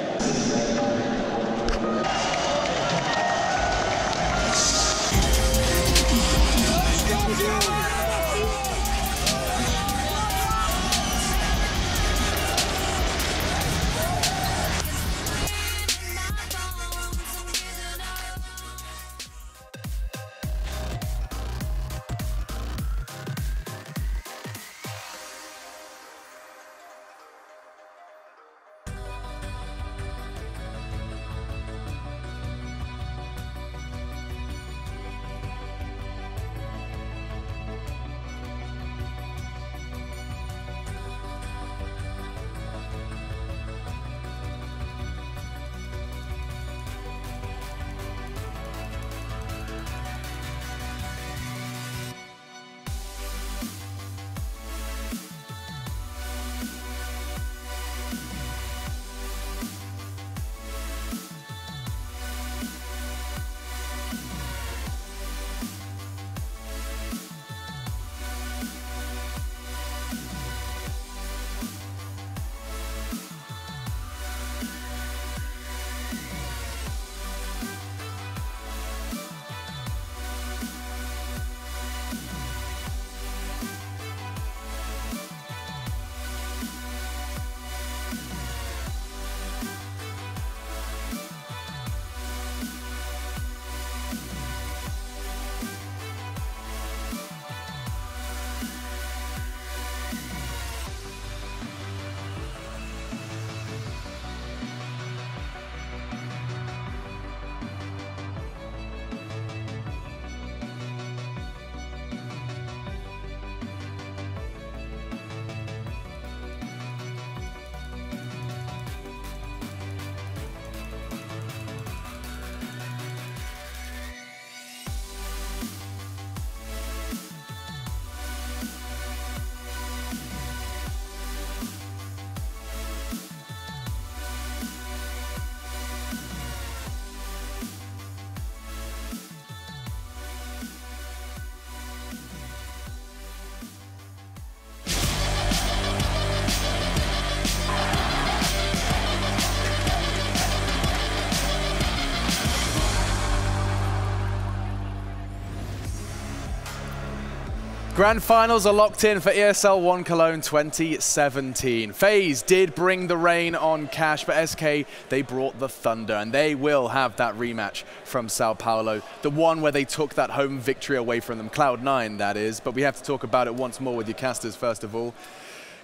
Grand finals are locked in for ESL One Cologne 2017. FaZe did bring the rain on Cash, but SK, they brought the thunder, and they will have that rematch from Sao Paulo, the one where they took that home victory away from them, Cloud9 that is, but we have to talk about it once more with your casters first of all.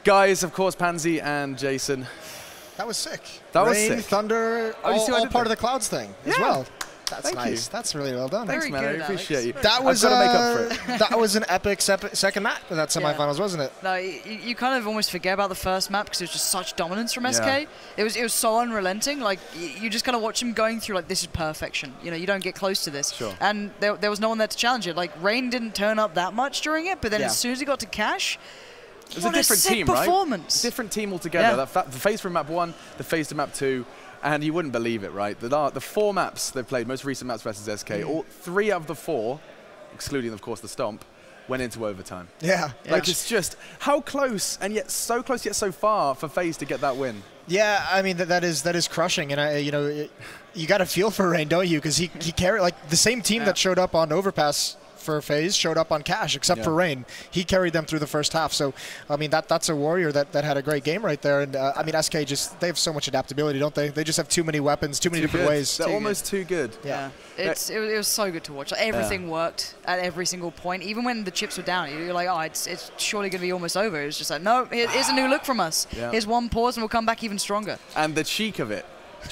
Guys, of course, Pansy and Jason. That was sick. That Rain, was sick. Thunder, all part of the Clouds thing as well. That's nice. That's really well done. Thanks, man. I appreciate you. That was I've got to make up for it. That was an epic second map in that semifinals, wasn't it? No, you kind of almost forget about the first map because it was just such dominance from SK. It was so unrelenting. Like you just kind of watch him going through like, this is perfection. You know, you don't get close to this. Sure. And there was no one there to challenge it. Like Rain didn't turn up that much during it, but then as soon as he got to Cash, it was a different team, performance. Right? Different team altogether. The FaZe from map 1, the FaZe to map 2. And you wouldn't believe it, right? The 4 maps they've played, most recent maps versus SK, all 3 of the 4, excluding, of course, the Stomp, went into overtime. Yeah. Like, it's just how close, and yet so close, yet so far for FaZe to get that win. Yeah, I mean, that is crushing. And, you know, you got to feel for Rain, don't you? Because he carried, like, the same team that showed up on Overpass for FaZe showed up on Cash, except for Rain. He carried them through the first half. So, I mean, that's a warrior that had a great game right there. And, I mean, SK they have so much adaptability, don't they? They just have too many weapons, too many different ways. They're almost too good. Yeah. It was so good to watch. Like, everything worked at every single point. Even when the chips were down, you're like, oh, it's surely going to be almost over. It was just like, no, here's a new look from us. Here's one pause and we'll come back even stronger. And the cheek of it.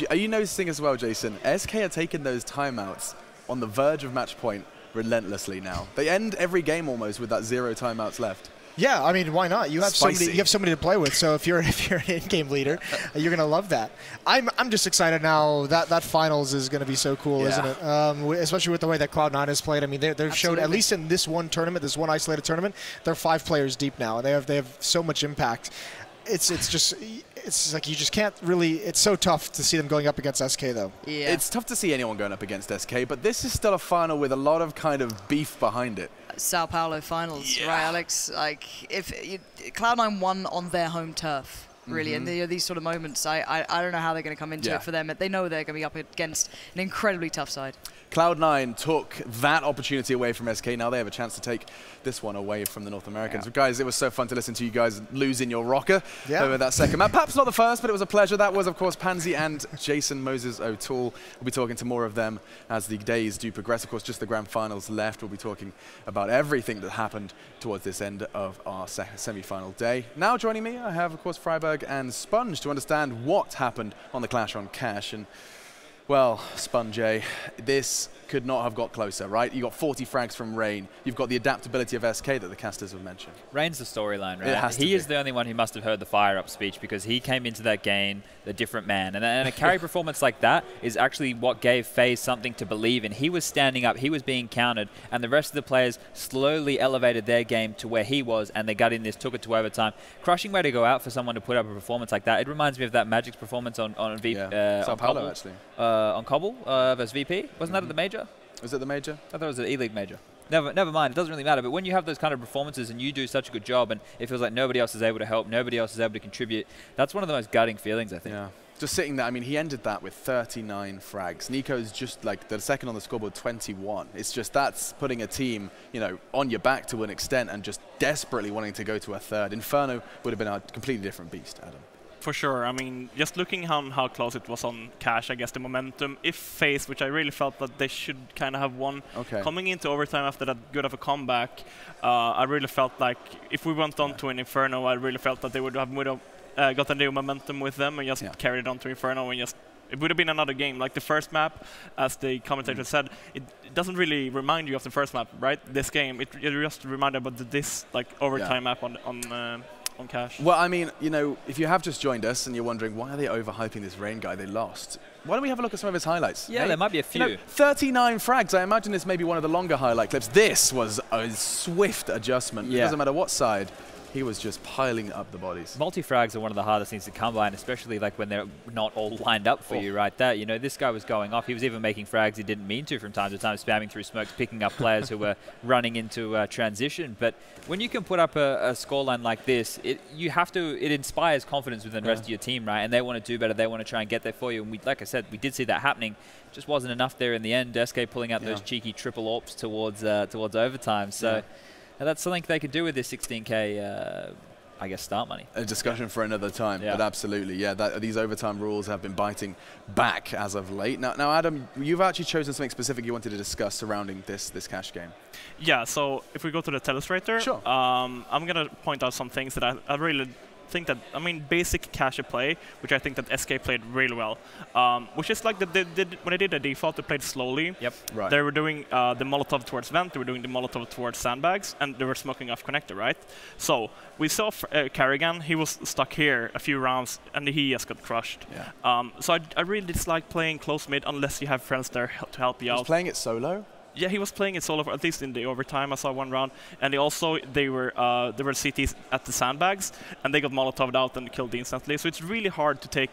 Are you noticing as well, Jason? SK are taking those timeouts on the verge of match point relentlessly now. They end every game almost with that 0 timeouts left. Yeah, I mean, why not? You have somebody. You have somebody to play with. So if you're an in-game leader, you're gonna love that. I'm just excited now that finals is gonna be so cool, isn't it? Especially with the way that Cloud9 has played. I mean, they've showed at least in this one tournament, this one isolated tournament, they're 5 players deep now, and they have so much impact. It's like you just can't really. It's so tough to see them going up against SK though. Yeah. It's tough to see anyone going up against SK, but this is still a final with a lot of kind of beef behind it. Sao Paulo finals, right, Alex? Like if Cloud9 won on their home turf, really, and these sort of moments, I don't know how they're going to come into it for them. They know they're going to be up against an incredibly tough side. Cloud9 took that opportunity away from SK. Now they have a chance to take this one away from the North Americans. But guys, it was so fun to listen to you guys losing your rocker over that second map. Perhaps not the first, but it was a pleasure. That was, of course, Pansy and Jason Moses O'Toole. We'll be talking to more of them as the days do progress. Of course, just the grand finals left. We'll be talking about everything that happened towards this end of our semi-final day. Now joining me, I have, of course, Freiberg and Sponge to understand what happened on the clash on Cash. And well, Sponge, this could not have got closer, right? You got 40 frags from Rain. You've got the adaptability of SK that the casters have mentioned. Rain's the storyline, right? He is the only one who must have heard the fire up speech because he came into that game a different man. And a carry performance like that is actually what gave FaZe something to believe in. He was standing up, he was being countered, and the rest of the players slowly elevated their game to where he was, and they got in this, took it to overtime. Crushing way to go out for someone to put up a performance like that. It reminds me of that Magic's performance on Sao Paulo, actually. On Cobble versus VP. Wasn't that at the major? Was it the major? I thought it was an E-League major. Never mind. It doesn't really matter. But when you have those kind of performances and you do such a good job and it feels like nobody else is able to help, nobody else is able to contribute, that's one of the most gutting feelings, I think. Yeah. Just sitting there, I mean, he ended that with 39 frags. Nico's just like the second on the scoreboard, 21. It's just that's putting a team, you know, on your back to an extent and just desperately wanting to go to a third. Inferno would have been a completely different beast, Adam. For sure. I mean, just looking on how close it was on Cash, I guess the momentum, if FaZe, which I really felt that they should kind of have won, coming into overtime after that good of a comeback, I really felt like if we went on to an Inferno, I really felt that they would have got a new momentum with them and just carried it on to Inferno and just it would have been another game. Like the first map, as the commentator said, it doesn't really remind you of the first map, right? This game, it just reminded about this like overtime map on Cash. Well, I mean, you know, if you have just joined us and you're wondering why are they overhyping this Rain guy they lost, why don't we have a look at some of his highlights? Yeah, there might be a few. You know, 39 frags. I imagine this may be one of the longer highlight clips. This was a swift adjustment. It doesn't matter what side. He was just piling up the bodies. Multi-frags are one of the hardest things to come by, and especially like when they're not all lined up for you right there. You know, this guy was going off. He was even making frags he didn't mean to from time to time, spamming through smokes, picking up players who were running into transition. But when you can put up a scoreline like this, it inspires confidence within the rest of your team, right? And they want to do better. They want to try and get there for you. And like I said, we did see that happening. Just wasn't enough there in the end. SK pulling out those cheeky triple AWPs towards overtime. So. And that's something they could do with this 16K, I guess, start money. A discussion for another time, but absolutely, these overtime rules have been biting back as of late. Now, Adam, you've actually chosen something specific you wanted to discuss surrounding this cash game. Yeah, so if we go to the Telestrator, sure. I'm going to point out some things that I really think that, I mean, basic cash play, which I think that SK played really well, which is like when they did the default, they played slowly. Yep. Right. They were doing the Molotov towards vent, they were doing the Molotov towards sandbags, and they were smoking off connector, right? So we saw Carrigan, he was stuck here a few rounds, and he just got crushed. Yeah. So I really dislike playing close mid unless you have friends there to help you out. He was playing it solo? Yeah, he was playing it solo, at least in the overtime. I saw one round, and they were CTs at the sandbags, and they got Molotoved out and killed instantly. So it's really hard to take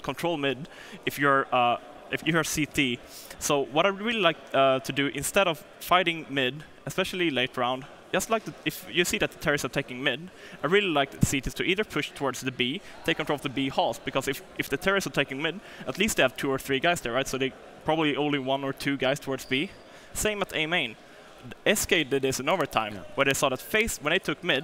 control mid if you're CT. So what I really like to do instead of fighting mid, especially late round, just like if you see that the terrorists are taking mid, I really like the CTs to either push towards the B, take control of the B halls, because if the terrorists are taking mid, at least they have 2 or 3 guys there, right? So they probably only 1 or 2 guys towards B. Same at A main. SK did this in overtime, where they saw that FaZe, when they took mid,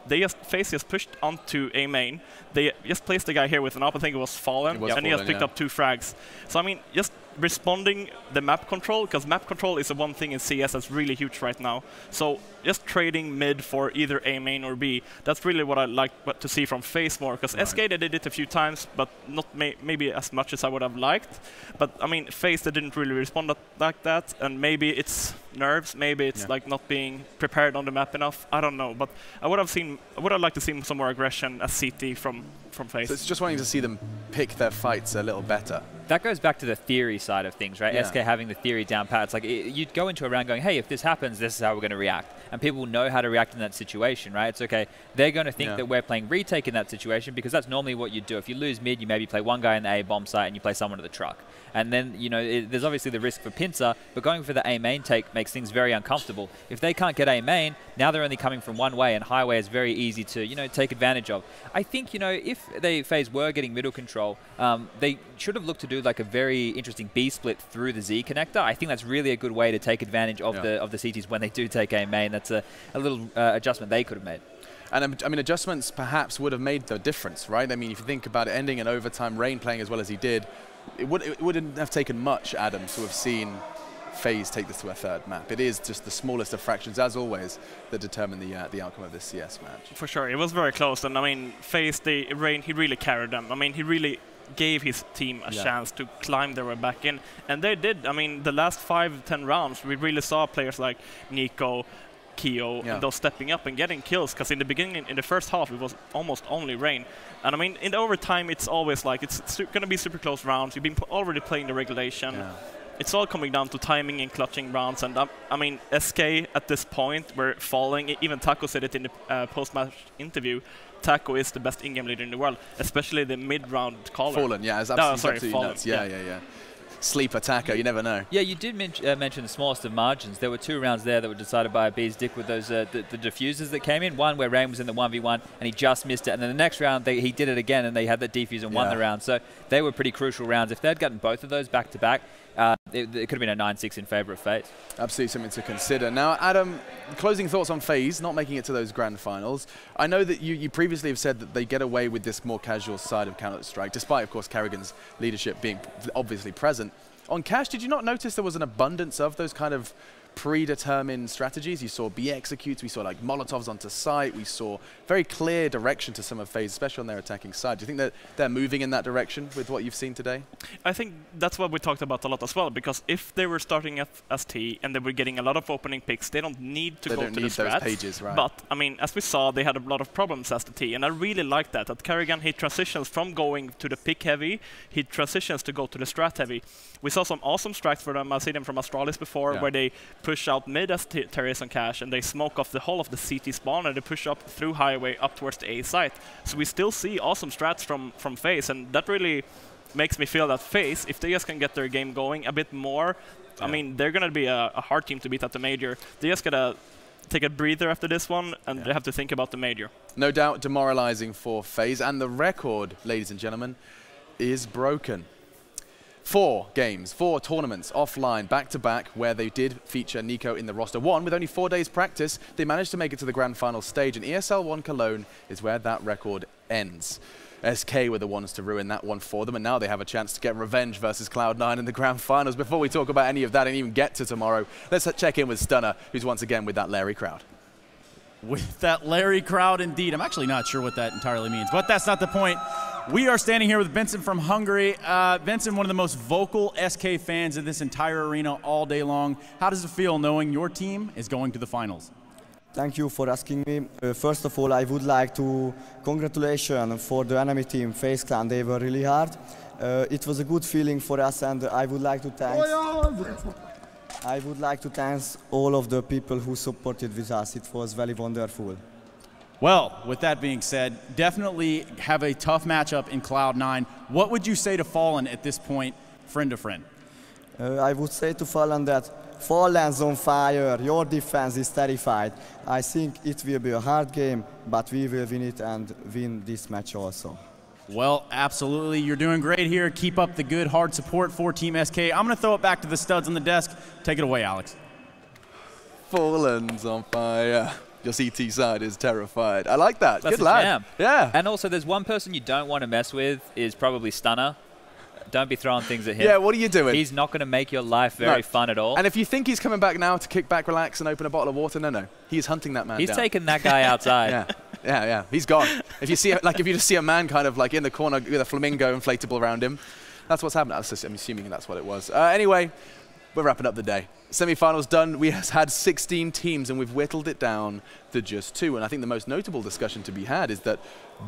FaZe just pushed onto A main. They just placed the guy here with an up, I think it was Fallen, and he just picked up 2 frags. So I mean, just responding the map control, because map control is the one thing in CS that's really huge right now. So just trading mid for either A main or B, that's really what I like to see from FaZe more, because SK they did it a few times, but not maybe as much as I would have liked. But I mean, FaZe they didn't really respond like that, and maybe it's nerves, maybe it's like not being prepared on the map enough. I don't know, but I would have liked to see some more aggression as CT from FaZe. So it's just wanting to see them pick their fights a little better. That goes back to the theory side of things, right? SK having the theory down pat. It's like you'd go into a round going, hey, if this happens, this is how we're going to react. And people know how to react in that situation, right? It's okay. They're going to think that we're playing retake in that situation, because that's normally what you do. If you lose mid, you maybe play one guy in the A bomb site and you play someone at the truck. And then, you know, there's obviously the risk for pincer, but going for the A main take makes things very uncomfortable. If they can't get A main, now they're only coming from one way, and highway is very easy to, you know, take advantage of. I think, you know, if FaZe were getting middle control, they should have looked to do like a very interesting B split through the Z connector. I think that's really a good way to take advantage of the CTs when they do take A main. That's a little adjustment they could have made. And I mean, adjustments perhaps would have made the difference, right? I mean, if you think about it, ending in overtime, Rain playing as well as he did, it wouldn't have taken much, Adam, to have seen FaZe take this to a third map. It is just the smallest of fractions, as always, that determine the outcome of this CS match. For sure, it was very close, and I mean, FaZe, Rain, he really carried them. I mean, he really gave his team a chance to climb their way back in, and they did. I mean, the last 5-10 rounds, we really saw players like Nico, Keo, and those stepping up and getting kills, because in the beginning, in the first half, it was almost only Rain. And I mean, in the overtime, it's always like, it's going to be super close rounds. You've been already playing the regulation. Yeah. It's all coming down to timing and clutching rounds. And I mean, SK at this point were falling. Even Taco said it in the post-match interview. Taco is the best in-game leader in the world, especially the mid-round caller. Fallen, yeah, it's absolutely nuts. Yeah. Sleeper Taco, you never know. Yeah, you did mention the smallest of margins. There were 2 rounds there that were decided by a B's dick with those the diffusers that came in. One where Rain was in the 1v1 and he just missed it, and then the next round he did it again and they had that defuse and won the round. So they were pretty crucial rounds. If they'd gotten both of those back to back, it could have been a 9-6 in favour of FaZe. Absolutely something to consider. Now, Adam, closing thoughts on FaZe not making it to those grand finals. I know that you previously have said that they get away with this more casual side of Counter-Strike, despite, of course, Carrigan's leadership being obviously present. On Cash, did you not notice there was an abundance of those kind of predetermined strategies? You saw B executes, we saw like Molotovs onto site, we saw very clear direction to some of FaZe, especially on their attacking side. Do you think that they're moving in that direction with what you've seen today? I think that's what we talked about a lot as well, because if they were starting as T and they were getting a lot of opening picks, they don't need to go to the strats. Pages, right. But, I mean, as we saw, they had a lot of problems as the T, and I really like that. At Carrigan, he transitions from going to the pick heavy, he transitions to go to the strat heavy. We saw some awesome strats for them. I've seen them from Astralis before, where they push out mid as terrorists on Cash, and they smoke off the whole of the CT spawn, and they push up through highway up towards the A site. So we still see awesome strats from FaZe, and that really makes me feel that FaZe, if they just can get their game going a bit more, I mean, they're going to be a hard team to beat at the major. They just got to take a breather after this one, and they have to think about the major. No doubt demoralizing for FaZe, and the record, ladies and gentlemen, is broken. 4 games, 4 tournaments offline, back-to-back, where they did feature Nico in the roster. One, with only 4 days practice, they managed to make it to the grand final stage, and ESL One Cologne is where that record ends. SK were the ones to ruin that one for them, and now they have a chance to get revenge versus Cloud9 in the grand finals. Before we talk about any of that and even get to tomorrow, let's check in with Stunner, who's once again with that Larry crowd. With that Larry crowd, indeed. I'm actually not sure what that entirely means, but that's not the point. We are standing here with Vincent from Hungary. Vincent, one of the most vocal SK fans in this entire arena all day long. How does it feel knowing your team is going to the finals? Thank you for asking me. First of all, I would like to congratulate for the enemy team, FaZe Clan. They were really hard. It was a good feeling for us, and I would like to thank all of the people who supported with us. It was very wonderful. Well, with that being said, definitely have a tough matchup in Cloud9. What would you say to Fallen at this point, friend to friend? I would say to Fallen that Fallen's on fire, your defense is terrified. I think it will be a hard game, but we will win it and win this match also. Well, absolutely. You're doing great here. Keep up the good, hard support for Team SK. I'm going to throw it back to the studs on the desk. Take it away, Alex. Fallen's on fire. Your CT side is terrified. I like that. That's good lad. Jam. Yeah. And also, there's one person you don't want to mess with is probably Stunner. Don't be throwing things at him. Yeah, what are you doing? He's not going to make your life very fun at all. And if you think he's coming back now to kick back, relax, and open a bottle of water, no. He's hunting that man down. He's taking that guy outside. Yeah. He's gone. If you see, if you just see a man kind of like in the corner with a flamingo inflatable around him, that's what's happening. I'm assuming that's what it was. Anyway, we're wrapping up the day. Semi-finals done. We had 16 teams, and we've whittled it down to just 2. And I think the most notable discussion to be had is that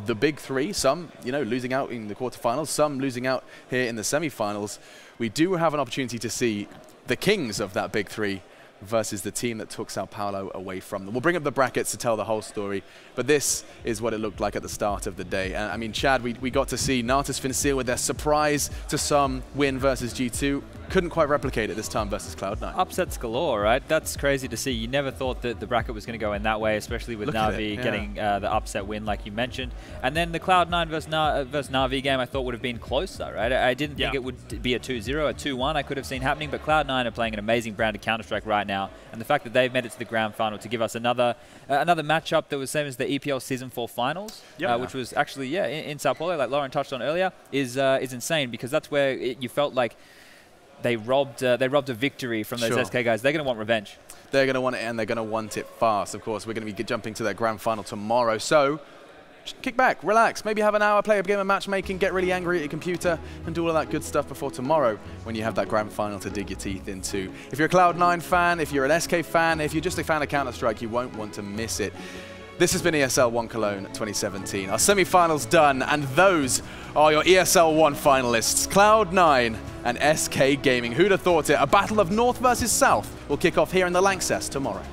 the big 3, some losing out in the quarterfinals, some losing out here in the semi-finals. We do have an opportunity to see the kings of that big 3 versus the team that took Sao Paulo away from them. We'll bring up the brackets to tell the whole story, but this is what it looked like at the start of the day. And I mean, Chad, we got to see Natus Fincil with their surprise to some win versus G2. Couldn't quite replicate it this time versus Cloud9. Upsets galore, right? That's crazy to see. You never thought that the bracket was going to go in that way, especially with Na'Vi getting the upset win, like you mentioned. And then the Cloud9 versus Na'Vi game I thought would have been closer, right? I didn't think it would be a 2-0, a 2-1 I could have seen happening, but Cloud9 are playing an amazing brand of Counter-Strike right now. And the fact that they've made it to the grand final to give us another matchup that was same as the EPL Season 4 finals, which was actually, in Sao Paulo, like Lauren touched on earlier, is insane, because that's where you felt like they robbed a victory from those SK guys. They're going to want revenge. They're going to want it, and they're going to want it fast. Of course, we're going to be jumping to their grand final tomorrow. So kick back, relax, maybe have an hour, play a game of matchmaking, get really angry at your computer, and do all of that good stuff before tomorrow when you have that grand final to dig your teeth into. If you're a Cloud9 fan, if you're an SK fan, if you're just a fan of Counter-Strike, you won't want to miss it. This has been ESL One Cologne 2017. Our semi-finals done, and those are your ESL One finalists, Cloud9 and SK Gaming. Who'd have thought it? A battle of North versus South will kick off here in the Lanxess tomorrow.